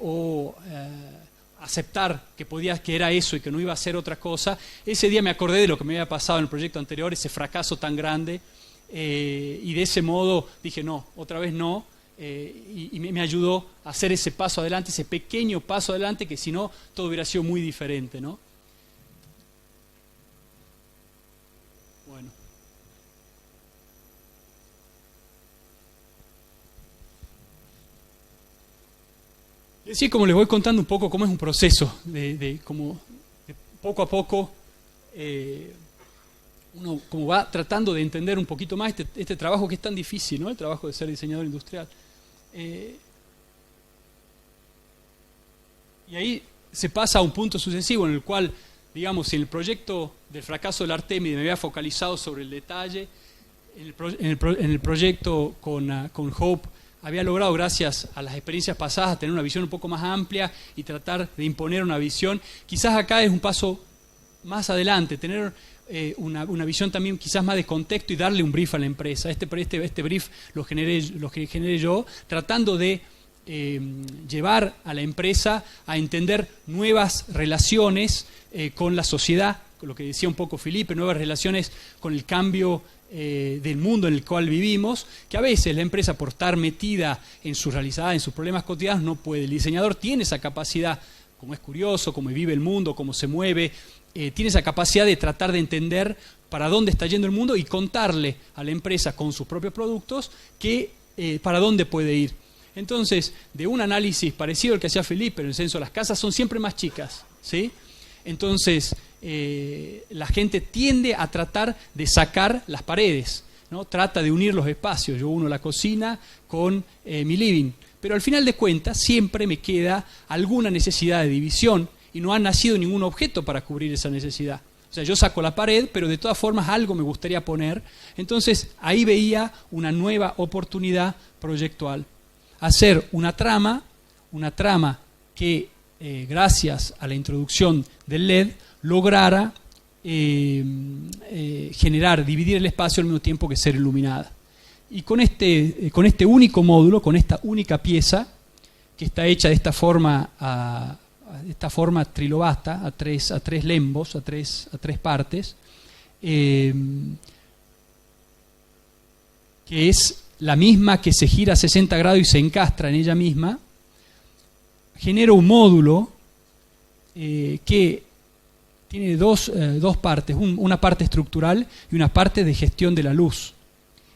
Speaker 1: o aceptar que era eso y que no iba a ser otra cosa, ese día me acordé de lo que me había pasado en el proyecto anterior, ese fracaso tan grande, y de ese modo dije, no, otra vez no. Y me ayudó a hacer ese paso adelante, ese pequeño paso adelante, que si no, todo hubiera sido muy diferente, ¿no? Bueno. Y así como les voy contando un poco cómo es un proceso, como de poco a poco uno como va tratando de entender un poquito más este trabajo que es tan difícil, ¿no? El trabajo de ser diseñador industrial. Y ahí se pasa a un punto sucesivo en el cual, digamos, si en el proyecto del fracaso del Artemide me había focalizado sobre el detalle, en el proyecto con Hope había logrado, gracias a las experiencias pasadas, tener una visión un poco más amplia y tratar de imponer una visión. Quizás acá es un paso más adelante, tener una visión también quizás más de contexto y darle un brief a la empresa. Este brief lo generé yo, tratando de llevar a la empresa a entender nuevas relaciones con la sociedad, con lo que decía un poco Felipe, nuevas relaciones con el cambio del mundo en el cual vivimos, que a veces la empresa, por estar metida en su realidad, en sus problemas cotidianos, no puede. El diseñador tiene esa capacidad, como es curioso, como vive el mundo, cómo se mueve, tiene esa capacidad de tratar de entender para dónde está yendo el mundo y contarle a la empresa con sus propios productos para dónde puede ir. Entonces, de un análisis parecido al que hacía Felipe, en el censo, las casas son siempre más chicas, ¿sí? Entonces, la gente tiende a tratar de sacar las paredes, ¿no? Trata de unir los espacios. Yo uno la cocina con mi living, pero al final de cuentas siempre me queda alguna necesidad de división y no ha nacido ningún objeto para cubrir esa necesidad. O sea, yo saco la pared, pero de todas formas algo me gustaría poner. Entonces, ahí veía una nueva oportunidad proyectual. Hacer una trama que, gracias a la introducción del LED, lograra dividir el espacio al mismo tiempo que ser iluminada. Y con este único módulo, con esta única pieza, que está hecha de esta forma trilobata, a tres lembos, a tres partes, que es la misma que se gira a 60 grados y se encastra en ella misma, genera un módulo que tiene dos partes, una parte estructural y una parte de gestión de la luz,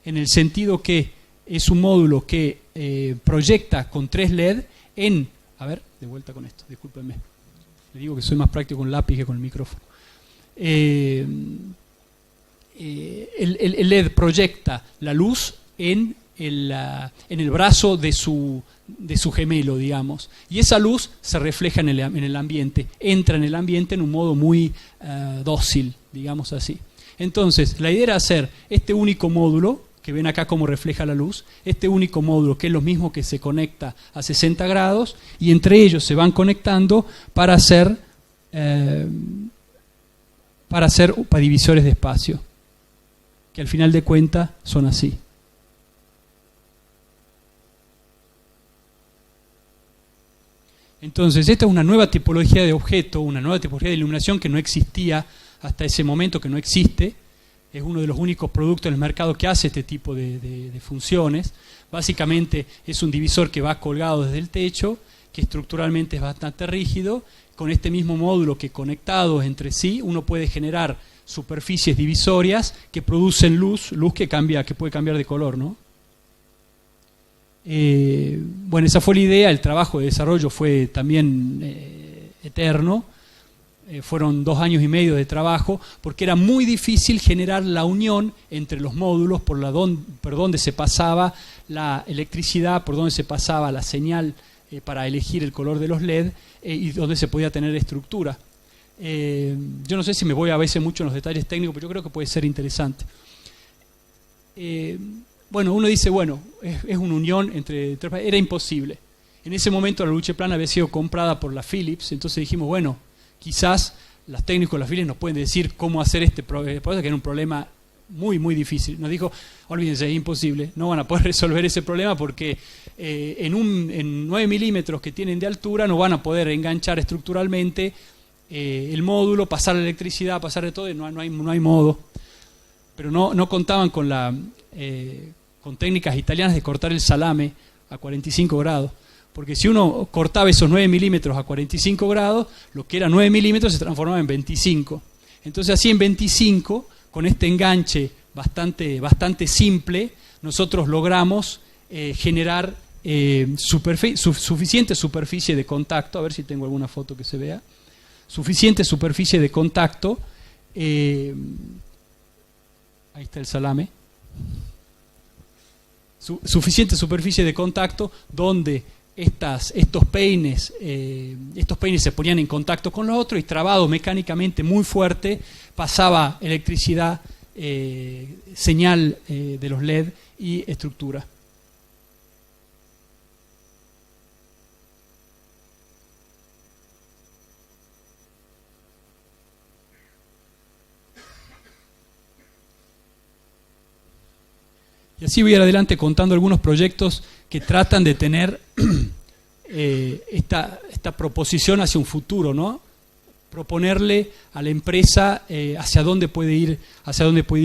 Speaker 1: en el sentido que es un módulo que proyecta con 3 LED a ver, de vuelta con esto, discúlpenme, le digo que soy más práctico con lápiz que con el micrófono. El LED proyecta la luz en el brazo de su gemelo, digamos, y esa luz se refleja en el ambiente, entra en el ambiente en un modo muy dócil, digamos así. Entonces, la idea era hacer este único módulo, que ven acá cómo refleja la luz, este único módulo que es lo mismo que se conecta a 60 grados, y entre ellos se van conectando para hacer divisores de espacio, que al final de cuentas son así. Entonces, esta es una nueva tipología de objeto, una nueva tipología de iluminación que no existía hasta ese momento, que no existe. Es uno de los únicos productos en el mercado que hace este tipo de funciones. Básicamente es un divisor que va colgado desde el techo, que estructuralmente es bastante rígido. Con este mismo módulo que conectados entre sí, uno puede generar superficies divisorias que producen luz que puede cambiar de color, ¿no? Bueno, esa fue la idea. El trabajo de desarrollo fue también eterno. Fueron 2 años y medio de trabajo, porque era muy difícil generar la unión entre los módulos por donde se pasaba la electricidad, por donde se pasaba la señal para elegir el color de los LED y donde se podía tener estructura. Yo no sé si me voy a veces mucho en los detalles técnicos, pero yo creo que puede ser interesante. Bueno, uno dice, bueno, es una unión entre tres. Era imposible. En ese momento la Lucheplan había sido comprada por la Philips, entonces dijimos, bueno, quizás los técnicos de la Philips nos pueden decir cómo hacer este proceso, que era un problema muy, muy difícil. Nos dijo, olvídense, es imposible, no van a poder resolver ese problema porque en 9 milímetros que tienen de altura no van a poder enganchar estructuralmente el módulo, pasar la electricidad, pasar de todo, no hay modo. Pero no contaban con con técnicas italianas de cortar el salame a 45 grados. Porque si uno cortaba esos 9 milímetros a 45 grados, lo que era 9 milímetros se transformaba en 25. Entonces así en 25, con este enganche bastante simple, nosotros logramos generar suficiente superficie de contacto. A ver si tengo alguna foto que se vea. Suficiente superficie de contacto. Ahí está el salame. Suficiente superficie de contacto donde estos peines se ponían en contacto con los otros y trabado mecánicamente muy fuerte pasaba electricidad, señal de los LED y estructura. Y así voy a ir adelante contando algunos proyectos que tratan de tener esta proposición hacia un futuro, ¿no? Proponerle a la empresa hacia dónde puede ir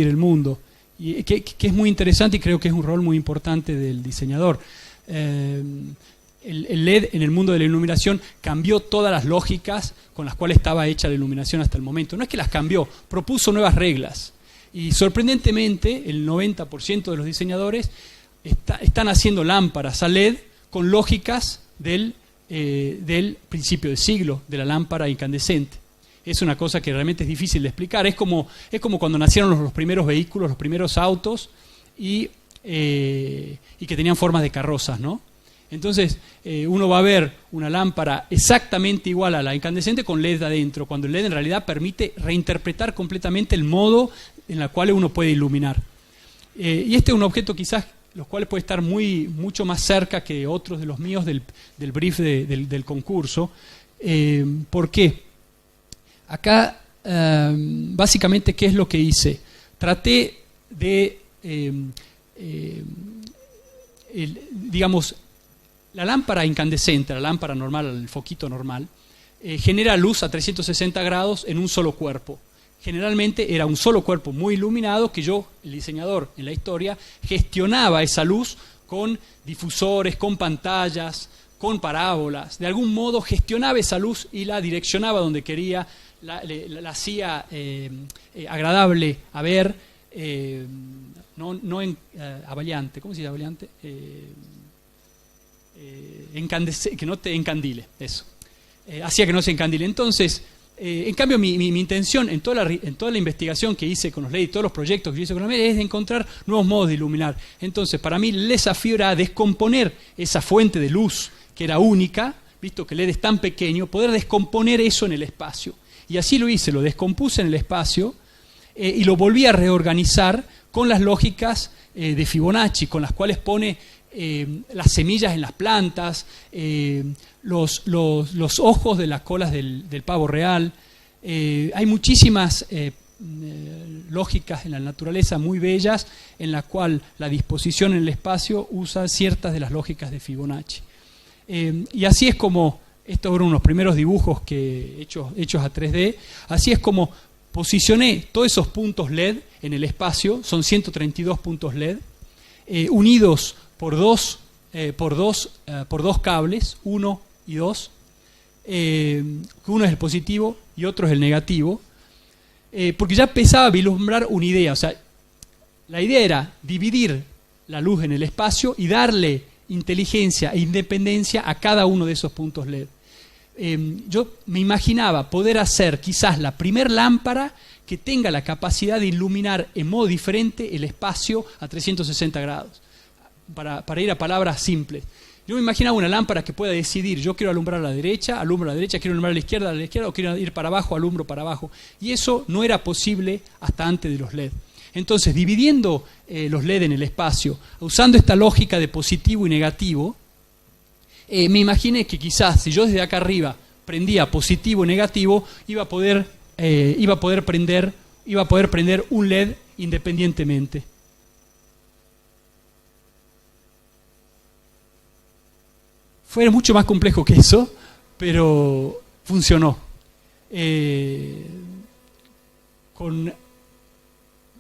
Speaker 1: el mundo. Y que es muy interesante y creo que es un rol muy importante del diseñador. El LED en el mundo de la iluminación cambió todas las lógicas con las cuales estaba hecha la iluminación hasta el momento. No es que las cambió, propuso nuevas reglas. Y sorprendentemente, el 90% de los diseñadores están haciendo lámparas a LED con lógicas del principio de siglo, de la lámpara incandescente. Es una cosa que realmente es difícil de explicar. Es como cuando nacieron los primeros vehículos, los primeros autos, y que tenían formas de carrozas, ¿no? Entonces, uno va a ver una lámpara exactamente igual a la incandescente con LED adentro, cuando el LED en realidad permite reinterpretar completamente el modo en el cual uno puede iluminar. Y este es un objeto quizás los cuales puede estar mucho más cerca que otros de los míos del brief del concurso. ¿Por qué? Acá, básicamente, ¿qué es lo que hice? Traté de, digamos, la lámpara incandescente, la lámpara normal, el foquito normal, genera luz a 360 grados en un solo cuerpo. Generalmente era un solo cuerpo muy iluminado que yo, el diseñador en la historia, gestionaba esa luz con difusores, con pantallas, con parábolas. De algún modo gestionaba esa luz y la direccionaba donde quería, la hacía agradable a ver, avallante. ¿Cómo se dice avallante? Que no te encandile, eso. Hacía que no se encandile. Entonces, en cambio, mi intención en toda la investigación que hice con los LED y todos los proyectos que yo hice con los LED es de encontrar nuevos modos de iluminar. Entonces, para mí el desafío era descomponer esa fuente de luz que era única, visto que el LED es tan pequeño, poder descomponer eso en el espacio. Y así lo hice, lo descompuse en el espacio y lo volví a reorganizar con las lógicas de Fibonacci, con las cuales pone las semillas en las plantas, los ojos de las colas del pavo real. Hay muchísimas lógicas en la naturaleza muy bellas en las cuales la disposición en el espacio usa ciertas de las lógicas de Fibonacci. Y así es como Estos fueron unos primeros dibujos hechos a 3D. Así es como posicioné todos esos puntos LED en el espacio. Son 132 puntos LED, unidos por dos cables, 1 y 2. Uno es el positivo y otro es el negativo. Porque ya empezaba a vislumbrar una idea. O sea, la idea era dividir la luz en el espacio y darle inteligencia e independencia a cada uno de esos puntos LED. Yo me imaginaba poder hacer quizás la primer lámpara que tenga la capacidad de iluminar en modo diferente el espacio a 360 grados. Para ir a palabras simples. Yo me imaginaba una lámpara que pueda decidir, yo quiero alumbrar a la derecha, alumbro a la derecha, quiero alumbrar a la izquierda, o quiero ir para abajo, alumbro para abajo. Y eso no era posible hasta antes de los LED. Entonces, dividiendo los LED en el espacio, usando esta lógica de positivo y negativo, me imaginé que quizás si yo desde acá arriba prendía positivo y negativo, iba a poder prender un LED independientemente. Fue mucho más complejo que eso, pero funcionó.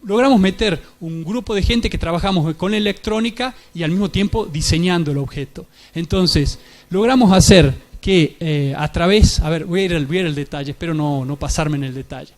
Speaker 1: Logramos meter un grupo de gente que trabajamos con electrónica y al mismo tiempo diseñando el objeto. Entonces, logramos hacer que a través, voy a ir al detalle, espero no pasarme en el detalle.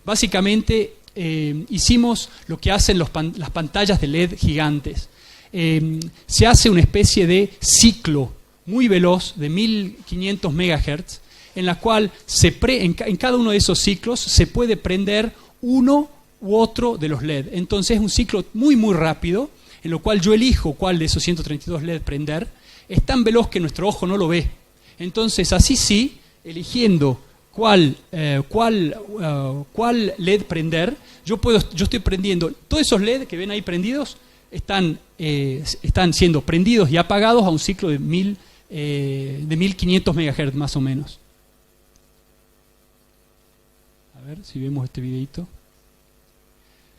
Speaker 1: Básicamente hicimos lo que hacen las pantallas de LED gigantes. Se hace una especie de ciclo muy veloz de 1500 MHz, en la cual en cada uno de esos ciclos se puede prender uno u otro de los LED. Entonces es un ciclo muy muy rápido, en lo cual yo elijo cuál de esos 132 LED prender. Es tan veloz que nuestro ojo no lo ve. Entonces así sí, eligiendo cuál LED prender, yo estoy prendiendo, todos esos LED que ven ahí prendidos están siendo prendidos y apagados a un ciclo de 1500 MHz más o menos. A ver si vemos este videito.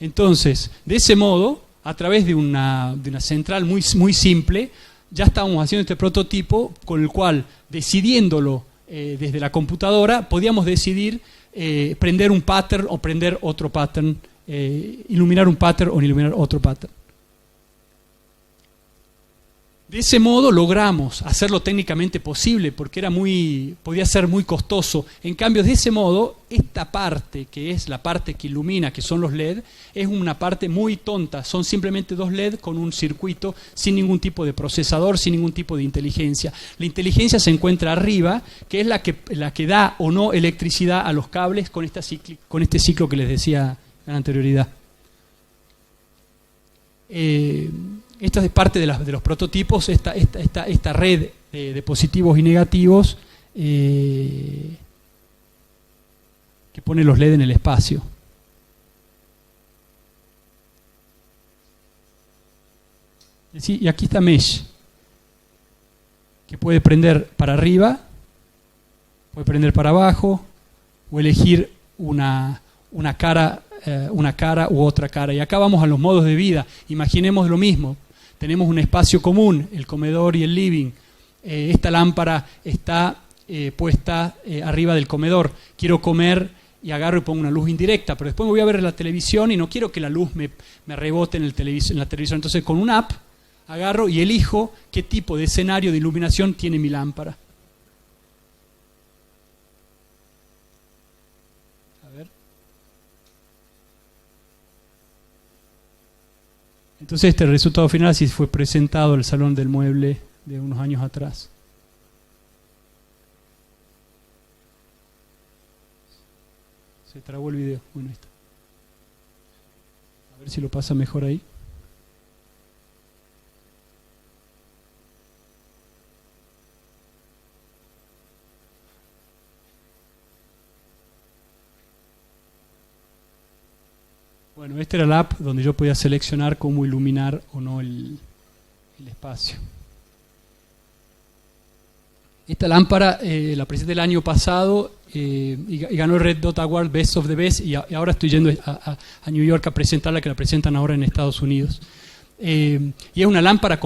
Speaker 1: Entonces, de ese modo, a través de una central muy, muy simple, ya estábamos haciendo este prototipo con el cual, decidiéndolo desde la computadora, podíamos decidir prender un pattern o prender otro pattern, iluminar un pattern o iluminar otro pattern. De ese modo logramos hacerlo técnicamente posible, porque podía ser muy costoso. En cambio, de ese modo, esta parte, que es la parte que ilumina, que son los LED, es una parte muy tonta. Son simplemente dos LED con un circuito sin ningún tipo de procesador, sin ningún tipo de inteligencia. La inteligencia se encuentra arriba, que es la que da o no electricidad a los cables con este ciclo que les decía en anterioridad. Esta es parte de los prototipos, esta red de positivos y negativos que pone los LED en el espacio. Y aquí está Mesh, que puede prender para arriba, puede prender para abajo, o elegir una cara u otra cara. Y acá vamos a los modos de vida. Imaginemos lo mismo. Tenemos un espacio común, el comedor y el living. Esta lámpara está puesta arriba del comedor. Quiero comer y agarro y pongo una luz indirecta, pero después me voy a ver la televisión y no quiero que la luz me rebote en la televisión. Entonces, con una app agarro y elijo qué tipo de escenario de iluminación tiene mi lámpara. Entonces este resultado final sí fue presentado al Salón del Mueble de unos años atrás. Se trabó el video. Bueno, ahí está. A ver si lo pasa mejor ahí. Bueno, esta era la app donde yo podía seleccionar cómo iluminar o no el espacio. Esta lámpara la presenté el año pasado y ganó el Red Dot Award Best of the Best y ahora estoy yendo a New York a presentarla, que la presentan ahora en Estados Unidos. Y es una lámpara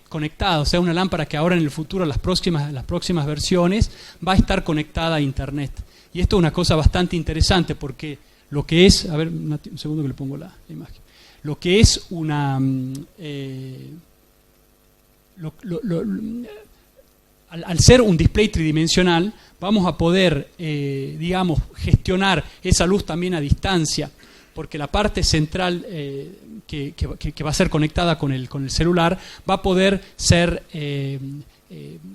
Speaker 1: conectada, o sea, una lámpara que ahora en el futuro, las próximas versiones, va a estar conectada a Internet. Y esto es una cosa bastante interesante porque lo que es, a ver, un segundo que le pongo la imagen, lo que es una... al ser un display tridimensional, vamos a poder, digamos, gestionar esa luz también a distancia, porque la parte central que va a ser conectada con el celular va a poder ser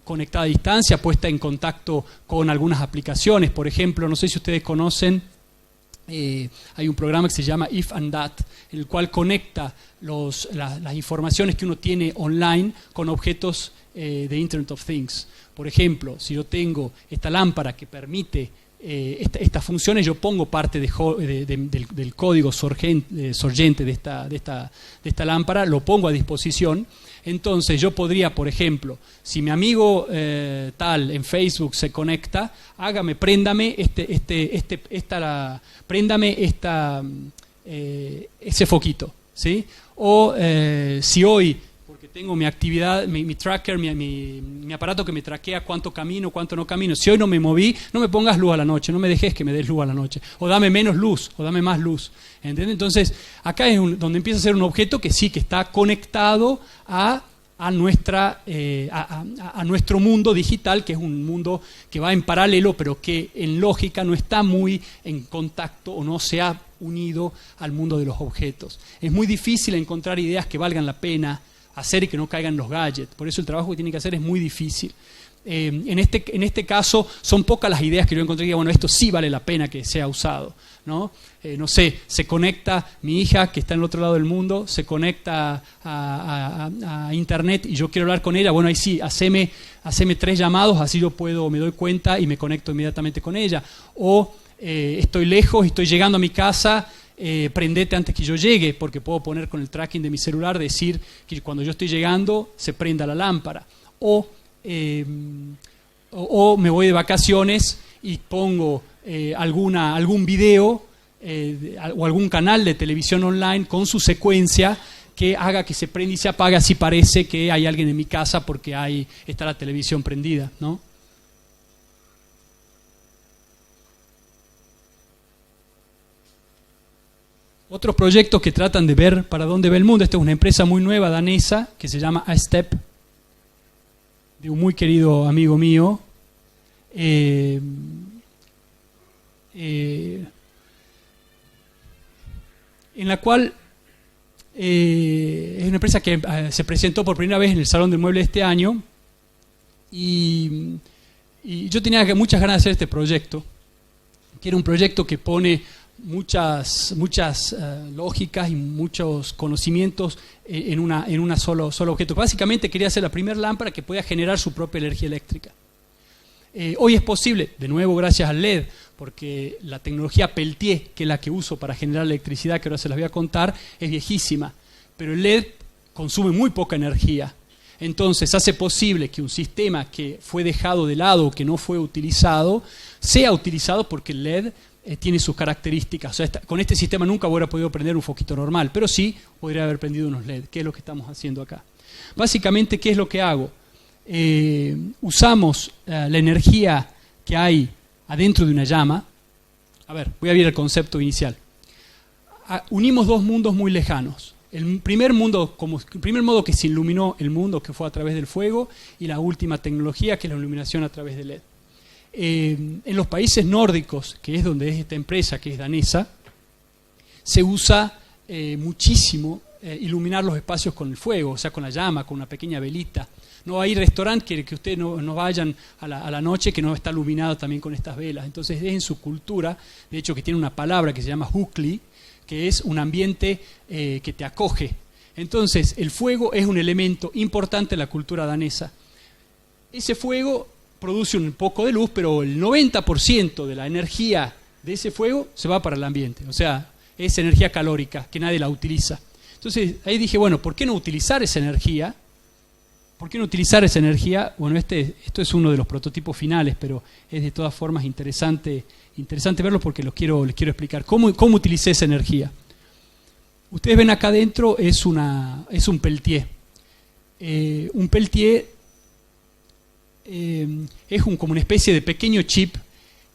Speaker 1: conectada a distancia, puesta en contacto con algunas aplicaciones. Por ejemplo, no sé si ustedes conocen, hay un programa que se llama If and That, en el cual conecta las informaciones que uno tiene online con objetos de Internet of Things. Por ejemplo, si yo tengo esta lámpara que permite estas funciones, yo pongo parte del código sorgente de esta lámpara, lo pongo a disposición. Entonces yo podría, por ejemplo, si mi amigo tal en Facebook se conecta, préndame ese foquito, ¿sí? O si hoy, porque tengo mi actividad, mi tracker, mi aparato que me traquea cuánto camino, cuánto no camino, si hoy no me moví, no me pongas luz a la noche, no me dejes que me des luz a la noche, o dame menos luz, o dame más luz, ¿entiendes? Entonces, acá es donde empieza a ser un objeto que sí, que está conectado a nuestro mundo digital, que es un mundo que va en paralelo, pero que en lógica no está muy en contacto o no se ha unido al mundo de los objetos. Es muy difícil encontrar ideas que valgan la pena hacer y que no caigan los gadgets. Por eso el trabajo que tiene que hacer es muy difícil. En este caso son pocas las ideas que yo encontré que, bueno, esto sí vale la pena que sea usado, ¿no? No sé, se conecta mi hija que está en el otro lado del mundo, se conecta a internet y yo quiero hablar con ella, bueno, ahí sí, haceme 3 llamados, así yo me doy cuenta y me conecto inmediatamente con ella. O estoy lejos y estoy llegando a mi casa, prendete antes que yo llegue, porque puedo poner con el tracking de mi celular, decir que cuando yo estoy llegando se prenda la lámpara. O me voy de vacaciones y pongo algún video o algún canal de televisión online con su secuencia que haga que se prenda y se apague, así parece que hay alguien en mi casa porque está la televisión prendida, ¿no? Otros proyectos que tratan de ver para dónde va el mundo. Esta es una empresa muy nueva danesa que se llama iStep, de un muy querido amigo mío. En la cual es una empresa que se presentó por primera vez en el Salón del Mueble este año y yo tenía muchas ganas de hacer este proyecto, que era un proyecto que pone muchas lógicas y muchos conocimientos en una solo objeto. Básicamente quería hacer la primera lámpara que pueda generar su propia energía eléctrica. Hoy es posible, de nuevo gracias al LED, porque la tecnología Peltier, que es la que uso para generar electricidad, que ahora se las voy a contar, es viejísima, pero el LED consume muy poca energía. Entonces hace posible que un sistema que fue dejado de lado o que no fue utilizado, sea utilizado porque el LED tiene sus características. O sea, con este sistema nunca hubiera podido prender un foquito normal, pero sí podría haber prendido unos LED, que es lo que estamos haciendo acá. Básicamente, ¿qué es lo que hago? Usamos la energía que hay adentro de una llama. A ver, voy a ver el concepto inicial. Unimos 2 mundos muy lejanos. El primer modo que se iluminó el mundo, que fue a través del fuego, y la última tecnología, que es la iluminación a través del LED. En los países nórdicos, que es donde es esta empresa, que es danesa, se usa muchísimo iluminar los espacios con el fuego, o sea, con la llama, con una pequeña velita. No hay restaurante que ustedes no vayan a la noche que no está iluminado también con estas velas. Entonces es en su cultura, de hecho que tiene una palabra que se llama hukli, que es un ambiente que te acoge. Entonces el fuego es un elemento importante en la cultura danesa. Ese fuego produce un poco de luz, pero el 90% de la energía de ese fuego se va para el ambiente. O sea, es energía calórica que nadie la utiliza. Entonces ahí dije, bueno, ¿por qué no utilizar esa energía? ¿Por qué no utilizar esa energía? Bueno, esto es uno de los prototipos finales, pero es de todas formas interesante verlo porque les quiero explicar. ¿Cómo utilicé esa energía? Ustedes ven acá adentro es un Peltier. un Peltier es como una especie de pequeño chip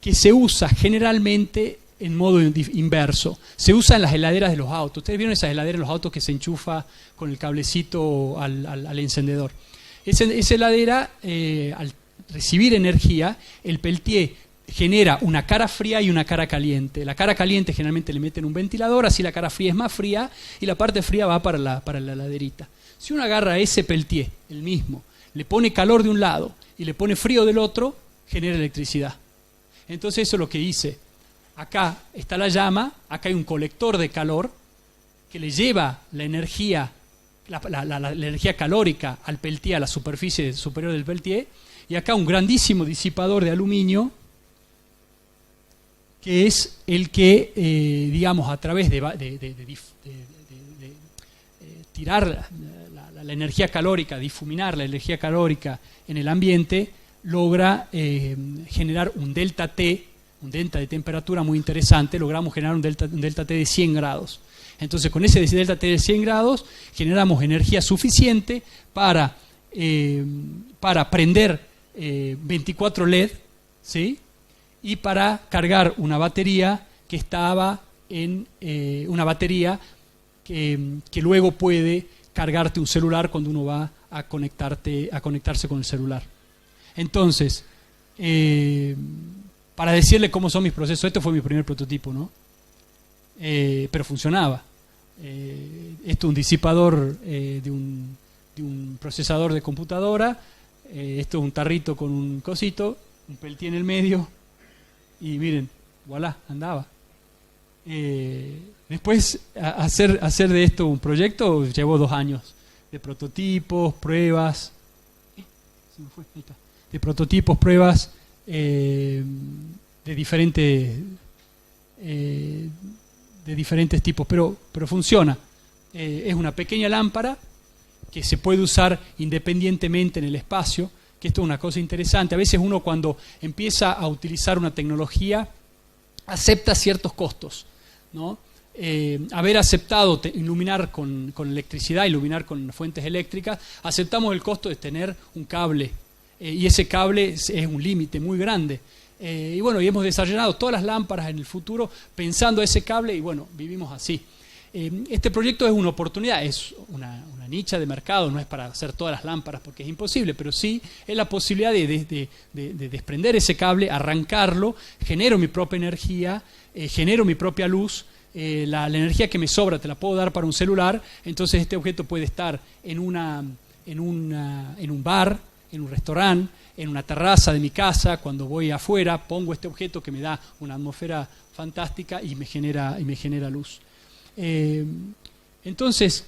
Speaker 1: que se usa generalmente en modo inverso. Se usa en las heladeras de los autos. Ustedes vieron esas heladeras de los autos que se enchufa con el cablecito al encendedor. Esa heladera, al recibir energía, el Peltier genera una cara fría y una cara caliente. La cara caliente generalmente le meten un ventilador, así la cara fría es más fría y la parte fría va para la heladerita. Si uno agarra ese Peltier, el mismo, le pone calor de un lado y le pone frío del otro, genera electricidad. Entonces eso es lo que hice. Acá está la llama, acá hay un colector de calor que le lleva la energía, la energía calórica al Peltier, a la superficie superior del Peltier, y acá un grandísimo disipador de aluminio que es el que, digamos, a través de tirar la energía calórica, difuminar la energía calórica en el ambiente, logra generar un delta T, un delta de temperatura muy interesante. Logramos generar un delta T de 100 grados. Entonces, con ese delta T de 100 grados, generamos energía suficiente para prender 24 LED, ¿sí? Y para cargar una batería que estaba en una batería que luego puede cargarte un celular cuando uno va a conectarse con el celular. Entonces, para decirle cómo son mis procesos, este fue mi primer prototipo, ¿no? Pero funcionaba. Esto es un disipador de un procesador de computadora, esto es un tarrito con un cosito, un Peltier en el medio, y miren, voilà, andaba. Después, hacer de esto un proyecto llevó 2 años de prototipos, pruebas. Se me fue, ahí está. De prototipos, pruebas de diferentes tipos, pero funciona. Es una pequeña lámpara que se puede usar independientemente en el espacio, que esto es una cosa interesante. A veces uno, cuando empieza a utilizar una tecnología, acepta ciertos costos, ¿no? Haber aceptado iluminar con electricidad, iluminar con fuentes eléctricas, aceptamos el costo de tener un cable, y ese cable es un límite muy grande. Y bueno, y hemos desarrollado todas las lámparas en el futuro pensando ese cable, y bueno, vivimos así. Este proyecto es una oportunidad, es una nicha de mercado, no es para hacer todas las lámparas porque es imposible, pero sí es la posibilidad de desprender ese cable, arrancarlo, genero mi propia energía, genero mi propia luz. La energía que me sobra te la puedo dar para un celular. Entonces este objeto puede estar en un bar, en un restaurante, en una terraza de mi casa. Cuando voy afuera pongo este objeto que me da una atmósfera fantástica y me genera luz. Entonces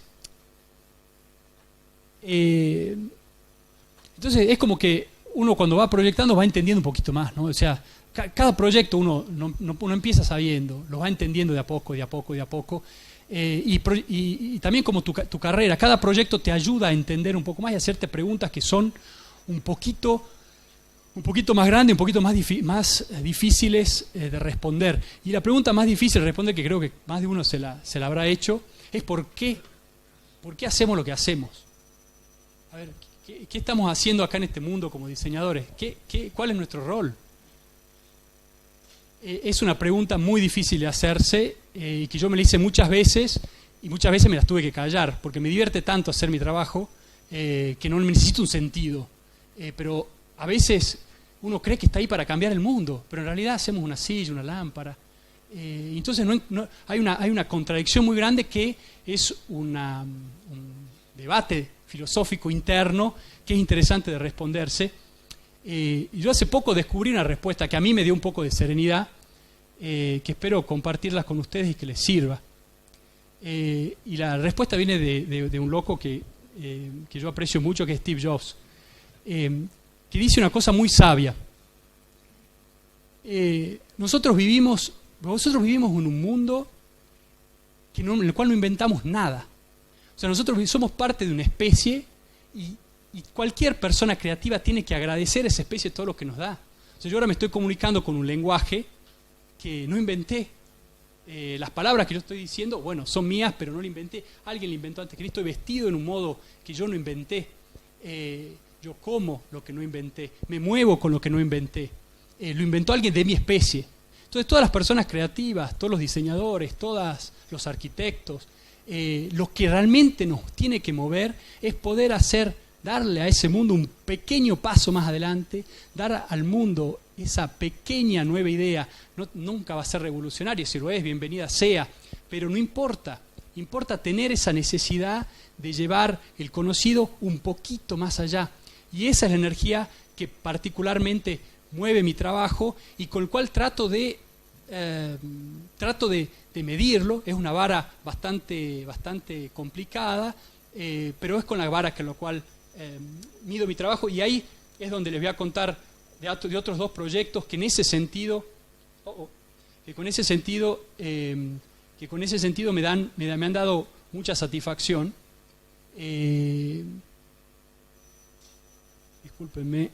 Speaker 1: es como que uno, cuando va proyectando, va entendiendo un poquito más, ¿no? O sea, cada proyecto uno no empieza sabiendo, lo va entendiendo de a poco. Y también como tu carrera, cada proyecto te ayuda a entender un poco más y a hacerte preguntas que son un poquito más grandes, un poquito más difíciles de responder. Y la pregunta más difícil de responder, que creo que más de uno se la habrá hecho, es ¿por qué hacemos lo que hacemos? A ver, ¿qué estamos haciendo acá en este mundo como diseñadores? ¿Cuál es nuestro rol? Es una pregunta muy difícil de hacerse, y que yo me la hice muchas veces, y muchas veces me las tuve que callar, porque me divierte tanto hacer mi trabajo que no necesito un sentido. Pero a veces uno cree que está ahí para cambiar el mundo, pero en realidad hacemos una silla, una lámpara. Entonces hay una contradicción muy grande, que es un debate filosófico interno que es interesante de responderse. Y yo hace poco descubrí una respuesta que a mí me dio un poco de serenidad, que espero compartirlas con ustedes y que les sirva. Y la respuesta viene de un loco que yo aprecio mucho, que es Steve Jobs, que dice una cosa muy sabia. Nosotros vivimos en un mundo en el cual no inventamos nada. O sea, nosotros somos parte de una especie, y cualquier persona creativa tiene que agradecer a esa especie todo lo que nos da. O sea, yo ahora me estoy comunicando con un lenguaje que no inventé. Las palabras que yo estoy diciendo, bueno, son mías, pero no las inventé. Alguien la inventó antes que mí. Estoy vestido en un modo que yo no inventé. yo como lo que no inventé, me muevo con lo que no inventé. Lo inventó alguien de mi especie. Entonces todas las personas creativas, todos los diseñadores, todos los arquitectos, lo que realmente nos tiene que mover es poder darle a ese mundo un pequeño paso más adelante, dar al mundo esa pequeña nueva idea. Nunca va a ser revolucionario, si lo es, bienvenida sea, pero no importa. Importa tener esa necesidad de llevar el conocido un poquito más allá. Y esa es la energía que particularmente mueve mi trabajo y con el cual trato de medirlo. Es una vara bastante complicada, pero es con la vara con la cual mido mi trabajo, y ahí es donde les voy a contar de otros dos proyectos que en ese sentido, me han dado mucha satisfacción. Discúlpenme.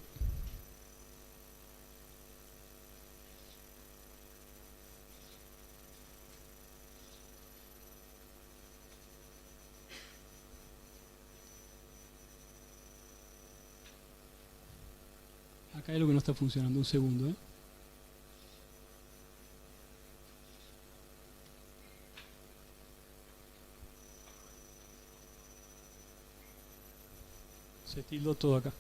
Speaker 1: Acá hay algo que no está funcionando, un segundo, Se tildó todo acá.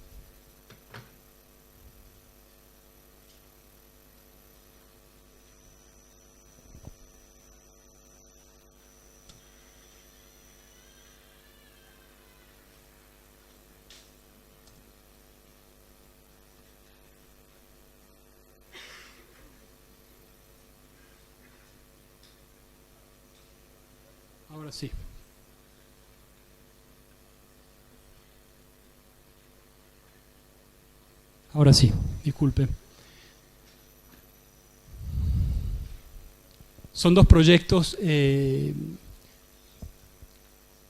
Speaker 1: Ahora sí. Ahora sí, disculpe. Son dos proyectos,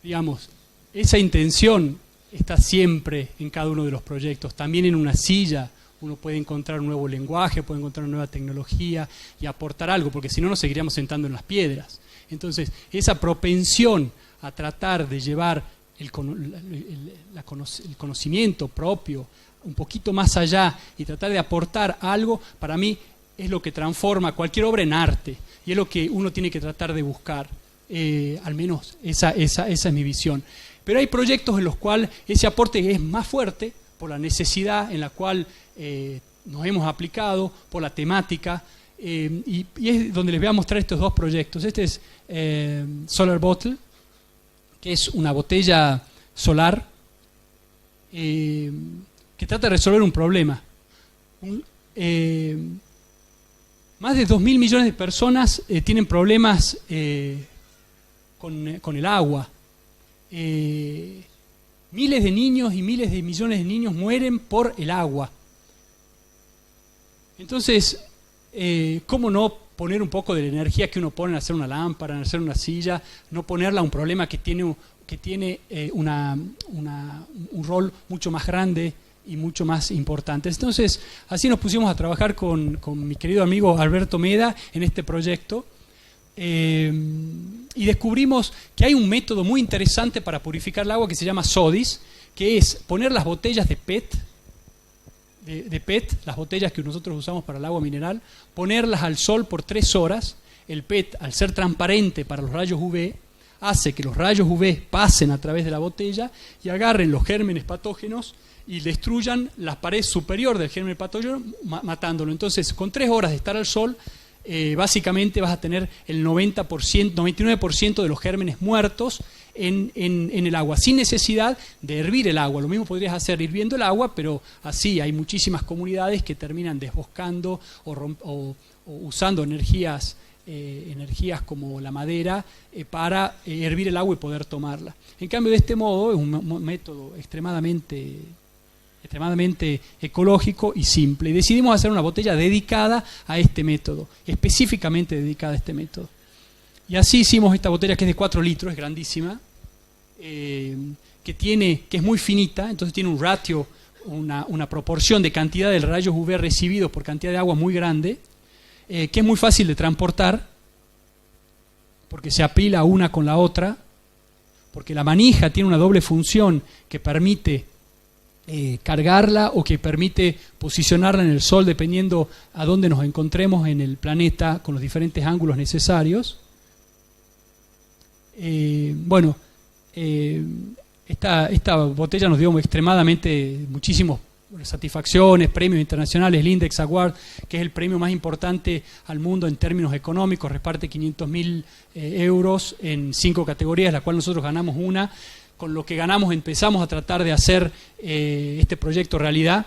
Speaker 1: digamos, esa intención está siempre en cada uno de los proyectos. También en una silla uno puede encontrar un nuevo lenguaje, puede encontrar una nueva tecnología y aportar algo, porque si no nos seguiríamos sentando en las piedras. Entonces, esa propensión a tratar de llevar el conocimiento propio un poquito más allá y tratar de aportar algo, para mí es lo que transforma cualquier obra en arte, y es lo que uno tiene que tratar de buscar. Al menos esa es mi visión. Pero hay proyectos en los cuales ese aporte es más fuerte por la necesidad en la cual nos hemos aplicado, por la temática, y es donde les voy a mostrar estos dos proyectos. Este es Solar Bottle, que es una botella solar que trata de resolver un problema. Más de 2.000 millones de personas tienen problemas con el agua. Miles de niños y miles de millones de niños mueren por el agua. Entonces, ¿cómo no poner un poco de la energía que uno pone en hacer una lámpara, en hacer una silla, no ponerla a un problema que tiene un rol mucho más grande y mucho más importante? Entonces, así nos pusimos a trabajar con mi querido amigo Alberto Meda en este proyecto, y descubrimos que hay un método muy interesante para purificar el agua que se llama SODIS, que es poner las botellas de PET, las botellas que nosotros usamos para el agua mineral, ponerlas al sol por 3 horas. El PET, al ser transparente para los rayos UV, hace que los rayos UV pasen a través de la botella y agarren los gérmenes patógenos y destruyan la pared superior del germen patógeno, matándolo. Entonces, con 3 horas de estar al sol, básicamente vas a tener el 99% de los gérmenes muertos en el agua, sin necesidad de hervir el agua. Lo mismo podrías hacer hirviendo el agua, pero así hay muchísimas comunidades que terminan desboscando o usando energías como la madera para hervir el agua y poder tomarla. En cambio, de este modo, es un método extremadamente ecológico y simple. Y decidimos hacer una botella dedicada a este método, específicamente dedicada a este método. Y así hicimos esta botella, que es de 4 litros, es grandísima, que es muy finita, entonces tiene un ratio, una proporción de cantidad de rayos UV recibidos por cantidad de agua muy grande, que es muy fácil de transportar, porque se apila una con la otra, porque la manija tiene una doble función que permite cargarla o que permite posicionarla en el Sol dependiendo a dónde nos encontremos en el planeta con los diferentes ángulos necesarios. Esta botella nos dio extremadamente muchísimas satisfacciones, premios internacionales, el Index Award, que es el premio más importante al mundo en términos económicos, reparte 500.000 euros en 5 categorías, la cual nosotros ganamos una. Con lo que ganamos empezamos a tratar de hacer este proyecto realidad.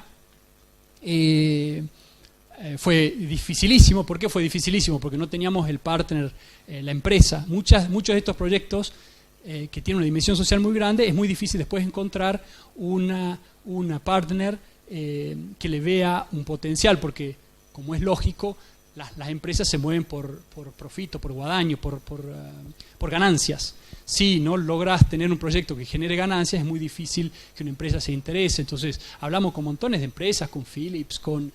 Speaker 1: Fue dificilísimo. ¿Por qué fue dificilísimo? Porque no teníamos el partner, la empresa. Muchos de estos proyectos que tienen una dimensión social muy grande, es muy difícil después encontrar una partner que le vea un potencial, porque, como es lógico, las empresas se mueven por profito, por guadaño, por ganancias. Si no logras tener un proyecto que genere ganancias, es muy difícil que una empresa se interese. Entonces, hablamos con montones de empresas, con Philips, con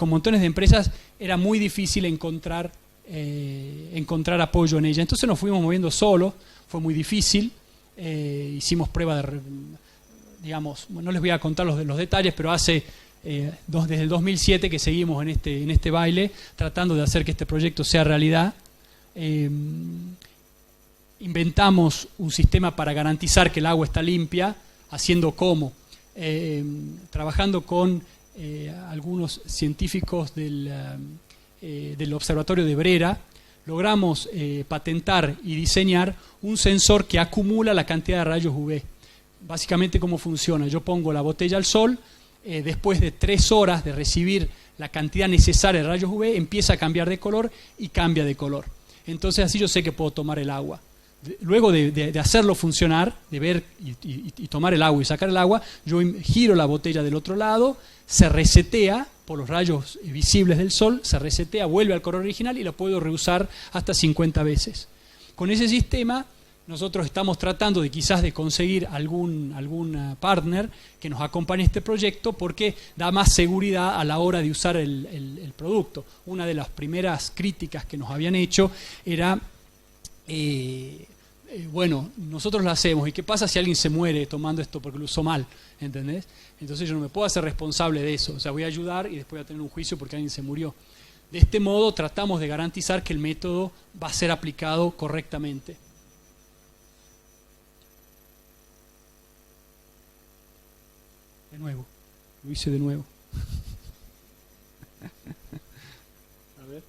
Speaker 1: montones de empresas, era muy difícil encontrar apoyo en ella. Entonces nos fuimos moviendo solos, fue muy difícil, hicimos prueba de, digamos, no les voy a contar los detalles, pero hace desde el 2007 que seguimos en este baile, tratando de hacer que este proyecto sea realidad. Inventamos un sistema para garantizar que el agua está limpia, haciendo cómo, trabajando con algunos científicos del Observatorio de Brera, logramos patentar y diseñar un sensor que acumula la cantidad de rayos UV. Básicamente, ¿cómo funciona? Yo pongo la botella al sol, después de 3 horas de recibir la cantidad necesaria de rayos UV, empieza a cambiar de color y cambia de color. Entonces así yo sé que puedo tomar el agua. Luego de hacerlo funcionar, de ver y tomar el agua y sacar el agua, yo giro la botella del otro lado, se resetea por los rayos visibles del sol, se resetea, vuelve al color original y lo puedo reusar hasta 50 veces. Con ese sistema nosotros estamos tratando de quizás de conseguir algún partner que nos acompañe en este proyecto, porque da más seguridad a la hora de usar el producto. Una de las primeras críticas que nos habían hecho era, bueno, nosotros lo hacemos, ¿y qué pasa si alguien se muere tomando esto porque lo usó mal? ¿Entendés? Entonces yo no me puedo hacer responsable de eso, o sea, voy a ayudar y después voy a tener un juicio porque alguien se murió. De este modo tratamos de garantizar que el método va a ser aplicado correctamente. De nuevo, lo hice de nuevo. A ver.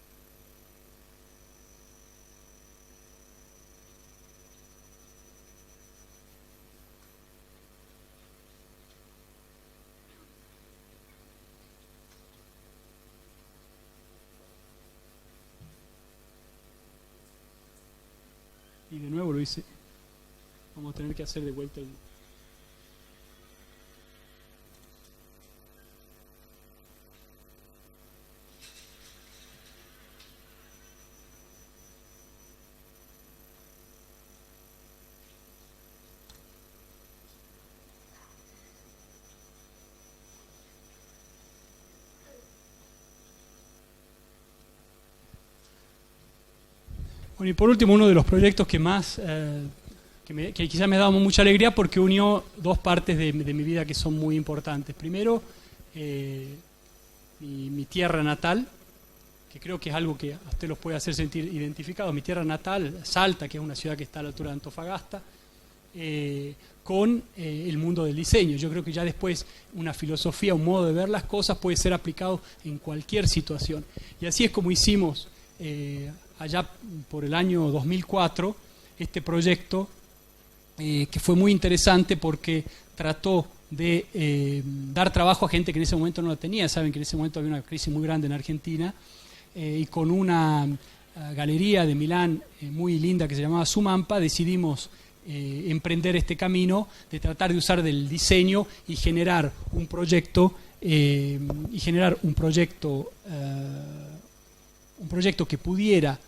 Speaker 1: Y de nuevo lo hice. Vamos a tener que hacer de vuelta el... Bueno, y por último, uno de los proyectos que más, que quizás me ha dado mucha alegría, porque unió 2 partes de mi vida que son muy importantes. Primero, mi tierra natal, que creo que es algo que a usted los puede hacer sentir identificados. Mi tierra natal, Salta, que es una ciudad que está a la altura de Antofagasta, con el mundo del diseño. Yo creo que ya después una filosofía, un modo de ver las cosas puede ser aplicado en cualquier situación. Y así es como hicimos allá por el año 2004 este proyecto, que fue muy interesante porque trató de dar trabajo a gente que en ese momento no lo tenía. Saben que en ese momento había una crisis muy grande en Argentina, y con una galería de Milán muy linda que se llamaba Sumampa decidimos emprender este camino de tratar de usar del diseño y generar un proyecto que pudiera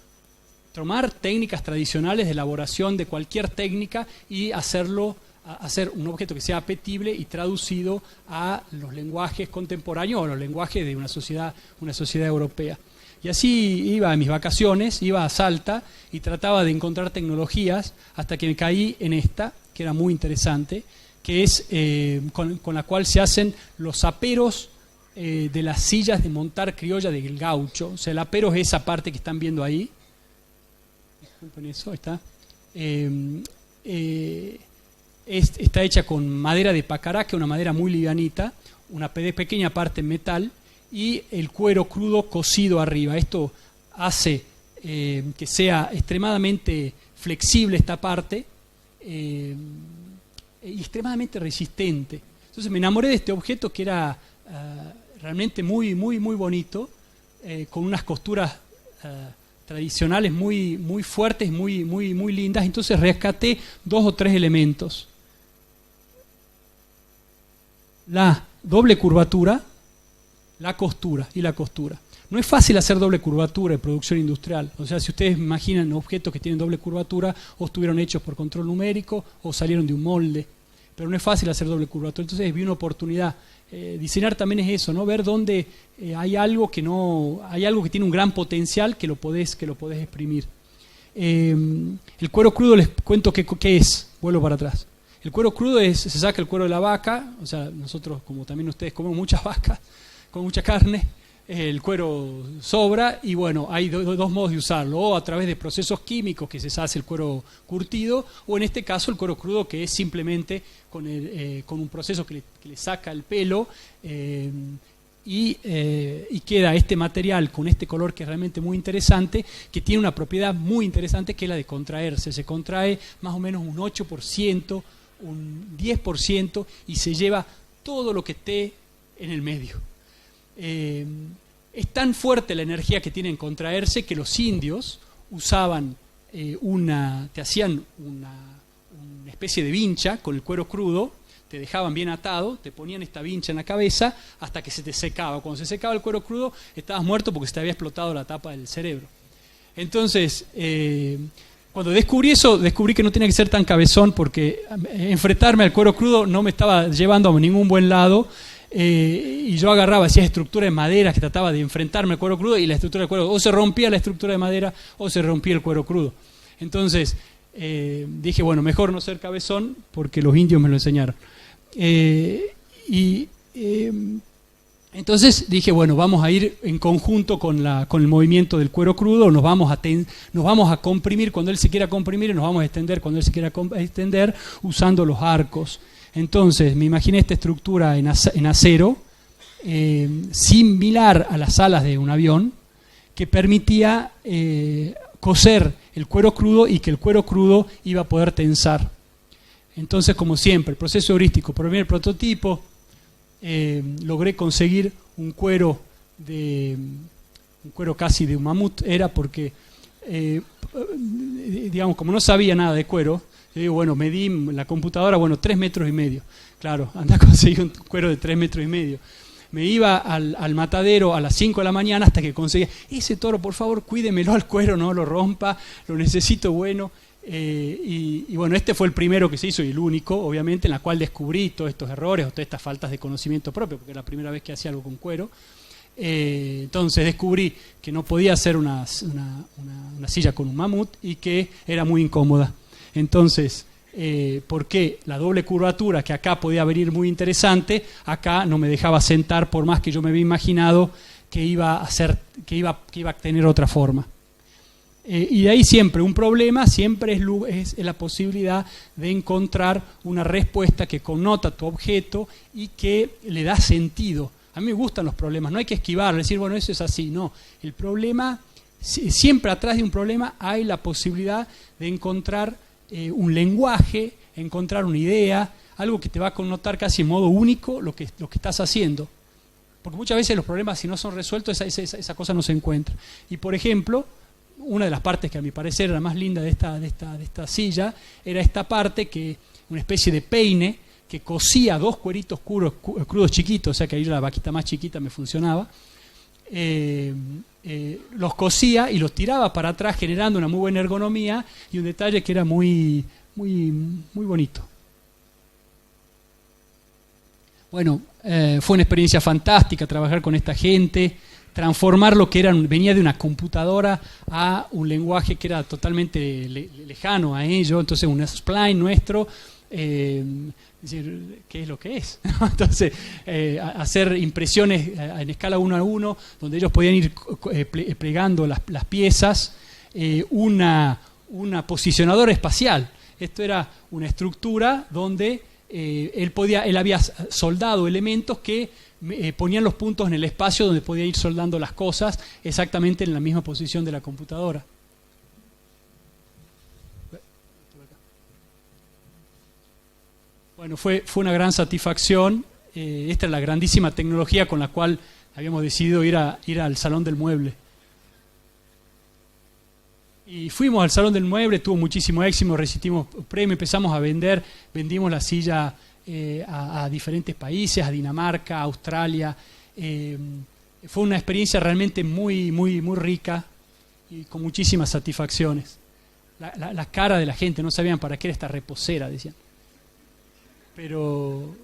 Speaker 1: tomar técnicas tradicionales de elaboración de cualquier técnica y hacer un objeto que sea apetible y traducido a los lenguajes contemporáneos o a los lenguajes de una sociedad europea. Y así iba a mis vacaciones, iba a Salta y trataba de encontrar tecnologías hasta que me caí en esta, que era muy interesante, que es con la cual se hacen los aperos de las sillas de montar criolla del gaucho. O sea, el apero es esa parte que están viendo ahí. Disculpen eso, está. Está hecha con madera de pacará, que es una madera muy livianita, una pequeña parte en metal, y el cuero crudo cocido arriba. Esto hace que sea extremadamente flexible esta parte y extremadamente resistente. Entonces me enamoré de este objeto que era realmente muy, muy, muy bonito, con unas costuras tradicionales muy, muy fuertes, muy, muy, muy lindas. Entonces rescaté 2 o 3 elementos: la doble curvatura, la costura y la costura. No es fácil hacer doble curvatura en producción industrial. O sea, si ustedes imaginan objetos que tienen doble curvatura, o estuvieron hechos por control numérico o salieron de un molde. Pero no es fácil hacer doble curvatura. Entonces vi una oportunidad. Diseñar también es eso, ¿no? Ver dónde hay algo que tiene un gran potencial que lo podés exprimir. El cuero crudo, les cuento qué es. Vuelvo para atrás. El cuero crudo se saca el cuero de la vaca. O sea, nosotros, como también ustedes, comemos muchas vacas, con mucha carne. El cuero sobra y bueno, hay dos modos de usarlo: o a través de procesos químicos, que se hace el cuero curtido, o en este caso el cuero crudo, que es simplemente con un proceso que le saca el pelo y queda este material con este color que es realmente muy interesante, que tiene una propiedad muy interesante, que es la de contraerse. Se contrae más o menos un 8%, un 10%, y se lleva todo lo que esté en el medio. Es tan fuerte la energía que tiene en contraerse que los indios usaban te hacían una especie de vincha con el cuero crudo, te dejaban bien atado, te ponían esta vincha en la cabeza hasta que se te secaba. Cuando se secaba el cuero crudo, estabas muerto porque se te había explotado la tapa del cerebro. Entonces, cuando descubrí eso, descubrí que no tenía que ser tan cabezón, porque enfrentarme al cuero crudo no me estaba llevando a ningún buen lado. Y yo agarraba esas estructuras de madera que trataba de enfrentarme al cuero crudo, y la estructura del cuero, o se rompía la estructura de madera o se rompía el cuero crudo. Entonces dije, bueno, mejor no ser cabezón, porque los indios me lo enseñaron. Entonces dije, bueno, vamos a ir en conjunto con el movimiento del cuero crudo, nos vamos a comprimir cuando él se quiera comprimir y nos vamos a extender cuando él se quiera extender, usando los arcos. Entonces me imaginé esta estructura en acero, similar a las alas de un avión, que permitía coser el cuero crudo y que el cuero crudo iba a poder tensar. Entonces, como siempre, el proceso heurístico: por el prototipo, logré conseguir un cuero casi de un mamut. Era porque, digamos, como no sabía nada de cuero, yo digo, bueno, medí la computadora, 3,5 metros. Claro, anda a conseguir un cuero de 3,5 metros. Me iba al matadero a las 5 de la mañana hasta que conseguía: ese toro, por favor, cuídemelo al cuero, no lo rompa, lo necesito bueno. Y bueno, este fue el primero que se hizo, y el único, obviamente, en la cual descubrí todos estos errores o todas estas faltas de conocimiento propio, porque era la primera vez que hacía algo con cuero. Entonces descubrí que no podía hacer una silla con un mamut y que era muy incómoda. Entonces, porque la doble curvatura, que acá podía venir muy interesante, acá no me dejaba sentar, por más que yo me había imaginado que iba a tener otra forma. Y de ahí siempre un problema, siempre es la posibilidad de encontrar una respuesta que connota tu objeto y que le da sentido. A mí me gustan los problemas, no hay que esquivarlo, decir, bueno, eso es así. No, el problema, siempre atrás de un problema hay la posibilidad de encontrar un lenguaje, encontrar una idea, algo que te va a connotar casi en modo único lo que estás haciendo. Porque muchas veces los problemas, si no son resueltos, esa cosa no se encuentra. Y por ejemplo, una de las partes que a mi parecer era más linda de esta silla era esta parte, que una especie de peine que cosía 2 cueritos crudos chiquitos, o sea que ahí la vaquita más chiquita me funcionaba. Los cosía y los tiraba para atrás, generando una muy buena ergonomía y un detalle que era muy, muy, muy bonito. Bueno, fue una experiencia fantástica trabajar con esta gente, transformar lo que venía de una computadora a un lenguaje que era totalmente lejano a ello. Entonces un spline nuestro decir, ¿qué es lo que es? Entonces, hacer impresiones en escala 1 a 1, donde ellos podían ir plegando las piezas, una posicionadora espacial. Esto era una estructura donde él había soldado elementos que ponían los puntos en el espacio donde podía ir soldando las cosas exactamente en la misma posición de la computadora. Bueno, fue una gran satisfacción. Esta es la grandísima tecnología con la cual habíamos decidido ir al Salón del Mueble. Y fuimos al Salón del Mueble, tuvo muchísimo éxito, recibimos premio, empezamos a vender, vendimos la silla a diferentes países, a Dinamarca, a Australia. Fue una experiencia realmente muy, muy, muy rica y con muchísimas satisfacciones. La cara de la gente, no sabían para qué era esta reposera, decían. Pero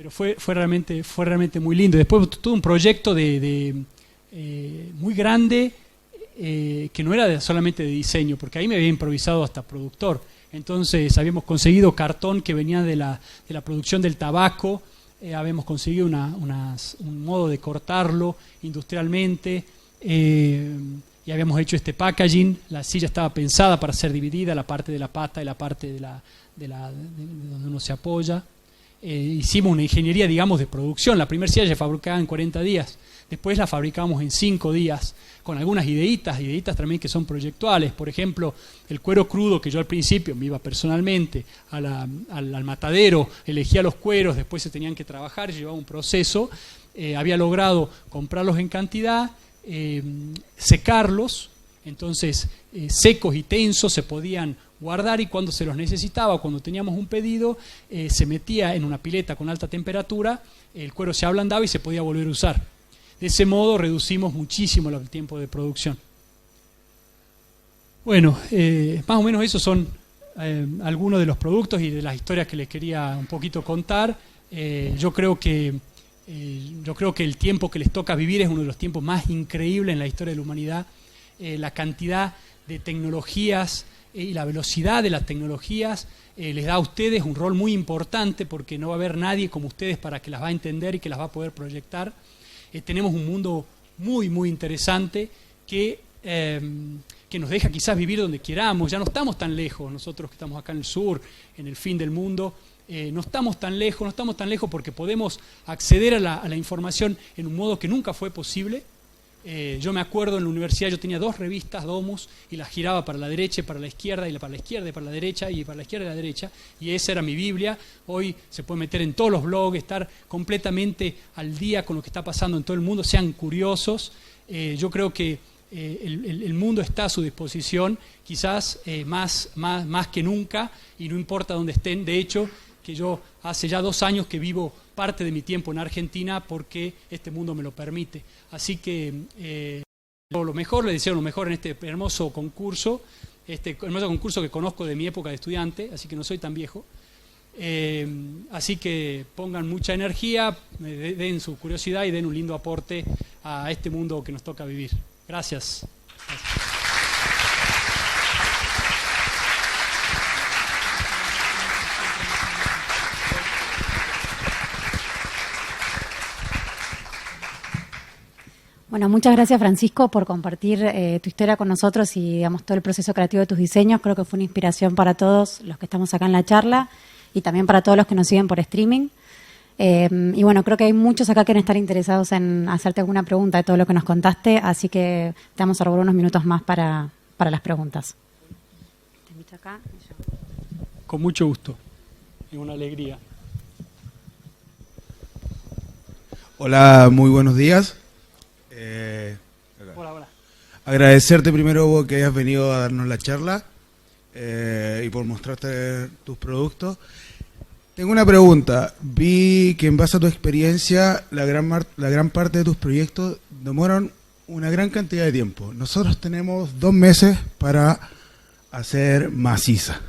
Speaker 1: fue realmente muy lindo. Después tuve un proyecto muy grande, que no era solamente de diseño, porque ahí me había improvisado hasta productor. Entonces habíamos conseguido cartón que venía de la producción del tabaco, habíamos conseguido un modo de cortarlo industrialmente, y habíamos hecho este packaging. La silla estaba pensada para ser dividida, la parte de la pata y la parte de donde uno se apoya. Hicimos una ingeniería, digamos, de producción. La primera silla se fabricaba en 40 días. Después la fabricamos en 5 días, con algunas ideitas también que son proyectuales. Por ejemplo, el cuero crudo, que yo al principio me iba personalmente al matadero, elegía los cueros, después se tenían que trabajar, llevaba un proceso. Había logrado comprarlos en cantidad, secarlos, entonces secos y tensos se podían guardar, y cuando se los necesitaba, cuando teníamos un pedido, se metía en una pileta con alta temperatura, el cuero se ablandaba y se podía volver a usar. De ese modo reducimos muchísimo el tiempo de producción. Bueno, más o menos esos son algunos de los productos y de las historias que les quería un poquito contar. Yo creo que el tiempo que les toca vivir es uno de los tiempos más increíbles en la historia de la humanidad. La cantidad de tecnologías y la velocidad de las tecnologías les da a ustedes un rol muy importante, porque no va a haber nadie como ustedes para que las va a entender y que las va a poder proyectar. Tenemos un mundo muy, muy interesante que nos deja quizás vivir donde queramos. Ya no estamos tan lejos, nosotros que estamos acá en el sur, en el fin del mundo, no estamos tan lejos porque podemos acceder a la información en un modo que nunca fue posible. Yo me acuerdo en la universidad, yo tenía 2 revistas Domus y las giraba para la derecha y para la izquierda, y para la izquierda y para la derecha, y para la izquierda y la derecha, y esa era mi Biblia. Hoy se puede meter en todos los blogs, estar completamente al día con lo que está pasando en todo el mundo. Sean curiosos. Yo creo que el mundo está a su disposición, quizás más que nunca, y no importa dónde estén. De hecho, que yo hace ya 2 años que vivo parte de mi tiempo en Argentina porque este mundo me lo permite. Así que les deseo lo mejor en este hermoso concurso que conozco de mi época de estudiante, así que no soy tan viejo. Así que pongan mucha energía, den su curiosidad y den un lindo aporte a este mundo que nos toca vivir. Gracias.
Speaker 2: Bueno, muchas gracias, Francisco, por compartir tu historia con nosotros y, digamos, todo el proceso creativo de tus diseños. Creo que fue una inspiración para todos los que estamos acá en la charla y también para todos los que nos siguen por streaming. Y bueno, creo que hay muchos acá que van a estar interesados en hacerte alguna pregunta de todo lo que nos contaste, así que te vamos a robar unos minutos más para las preguntas. Te invito acá.
Speaker 1: Con mucho gusto. Es una alegría.
Speaker 3: Hola, muy buenos días.
Speaker 1: Hola.
Speaker 3: Agradecerte primero que hayas venido a darnos la charla y por mostrarte tus productos. Tengo una pregunta. Vi que en base a tu experiencia la gran parte de tus proyectos demoran una gran cantidad de tiempo. Nosotros tenemos 2 meses para hacer maciza,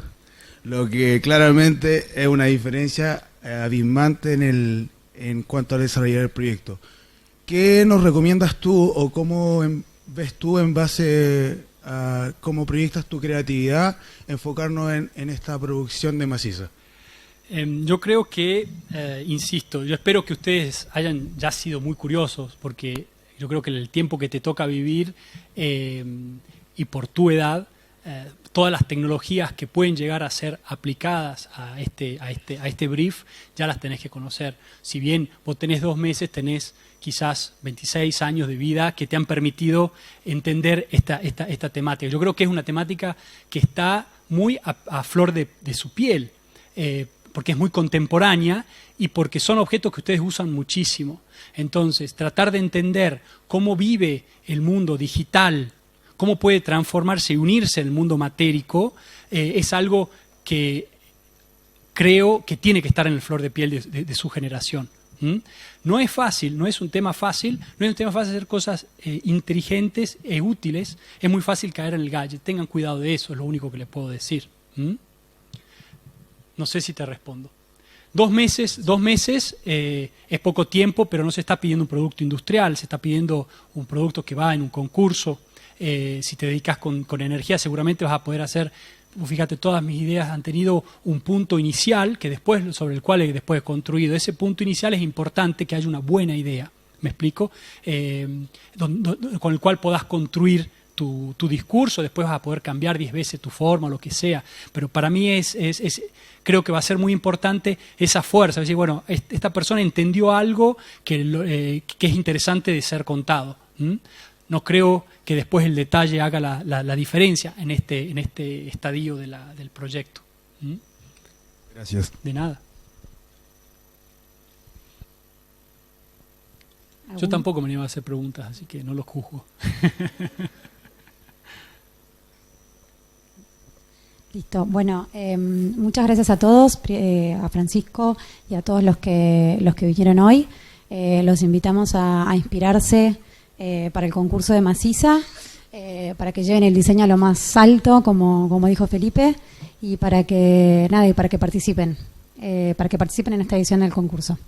Speaker 3: lo que claramente es una diferencia abismante en cuanto a desarrollar el proyecto. ¿Qué nos recomiendas tú o cómo ves tú en base cómo proyectas tu creatividad, enfocarnos en esta producción de maciza.
Speaker 1: Yo creo que, insisto, yo espero que ustedes hayan ya sido muy curiosos, porque yo creo que el tiempo que te toca vivir y por tu edad, todas las tecnologías que pueden llegar a ser aplicadas a este brief, ya las tenés que conocer. Si bien vos tenés 2 meses, tenés quizás 26 años de vida que te han permitido entender esta temática. Yo creo que es una temática que está muy a flor de su piel, porque es muy contemporánea y porque son objetos que ustedes usan muchísimo. Entonces, tratar de entender cómo vive el mundo digital, cómo puede transformarse y unirse el mundo matérico, es algo que creo que tiene que estar en el flor de piel de su generación. No es fácil, no es un tema fácil, no es un tema fácil hacer cosas inteligentes e útiles, es muy fácil caer en el gadget. Tengan cuidado de eso, es lo único que les puedo decir. No sé si te respondo. 2 meses es poco tiempo, pero no se está pidiendo un producto industrial, se está pidiendo un producto que va en un concurso. Si te dedicas con energía, seguramente vas a poder hacer, fíjate, todas mis ideas han tenido un punto inicial sobre el cual después he construido. Ese punto inicial es importante, que haya una buena idea, ¿me explico? Con el cual podás construir tu discurso, después vas a poder cambiar 10 veces tu forma o lo que sea, pero para mí creo que va a ser muy importante esa fuerza, es decir, bueno, esta persona entendió algo que es interesante de ser contado. No creo que después el detalle haga la diferencia en este estadio del proyecto.
Speaker 3: Gracias.
Speaker 1: De nada. Yo tampoco me animo a hacer preguntas, así que no los juzgo.
Speaker 2: Listo. Bueno, muchas gracias a todos, a Francisco y a todos los que vinieron hoy. Los invitamos a inspirarse para el concurso de Maciza, para que lleven el diseño a lo más alto, como dijo Felipe, y para que participen en esta edición del concurso.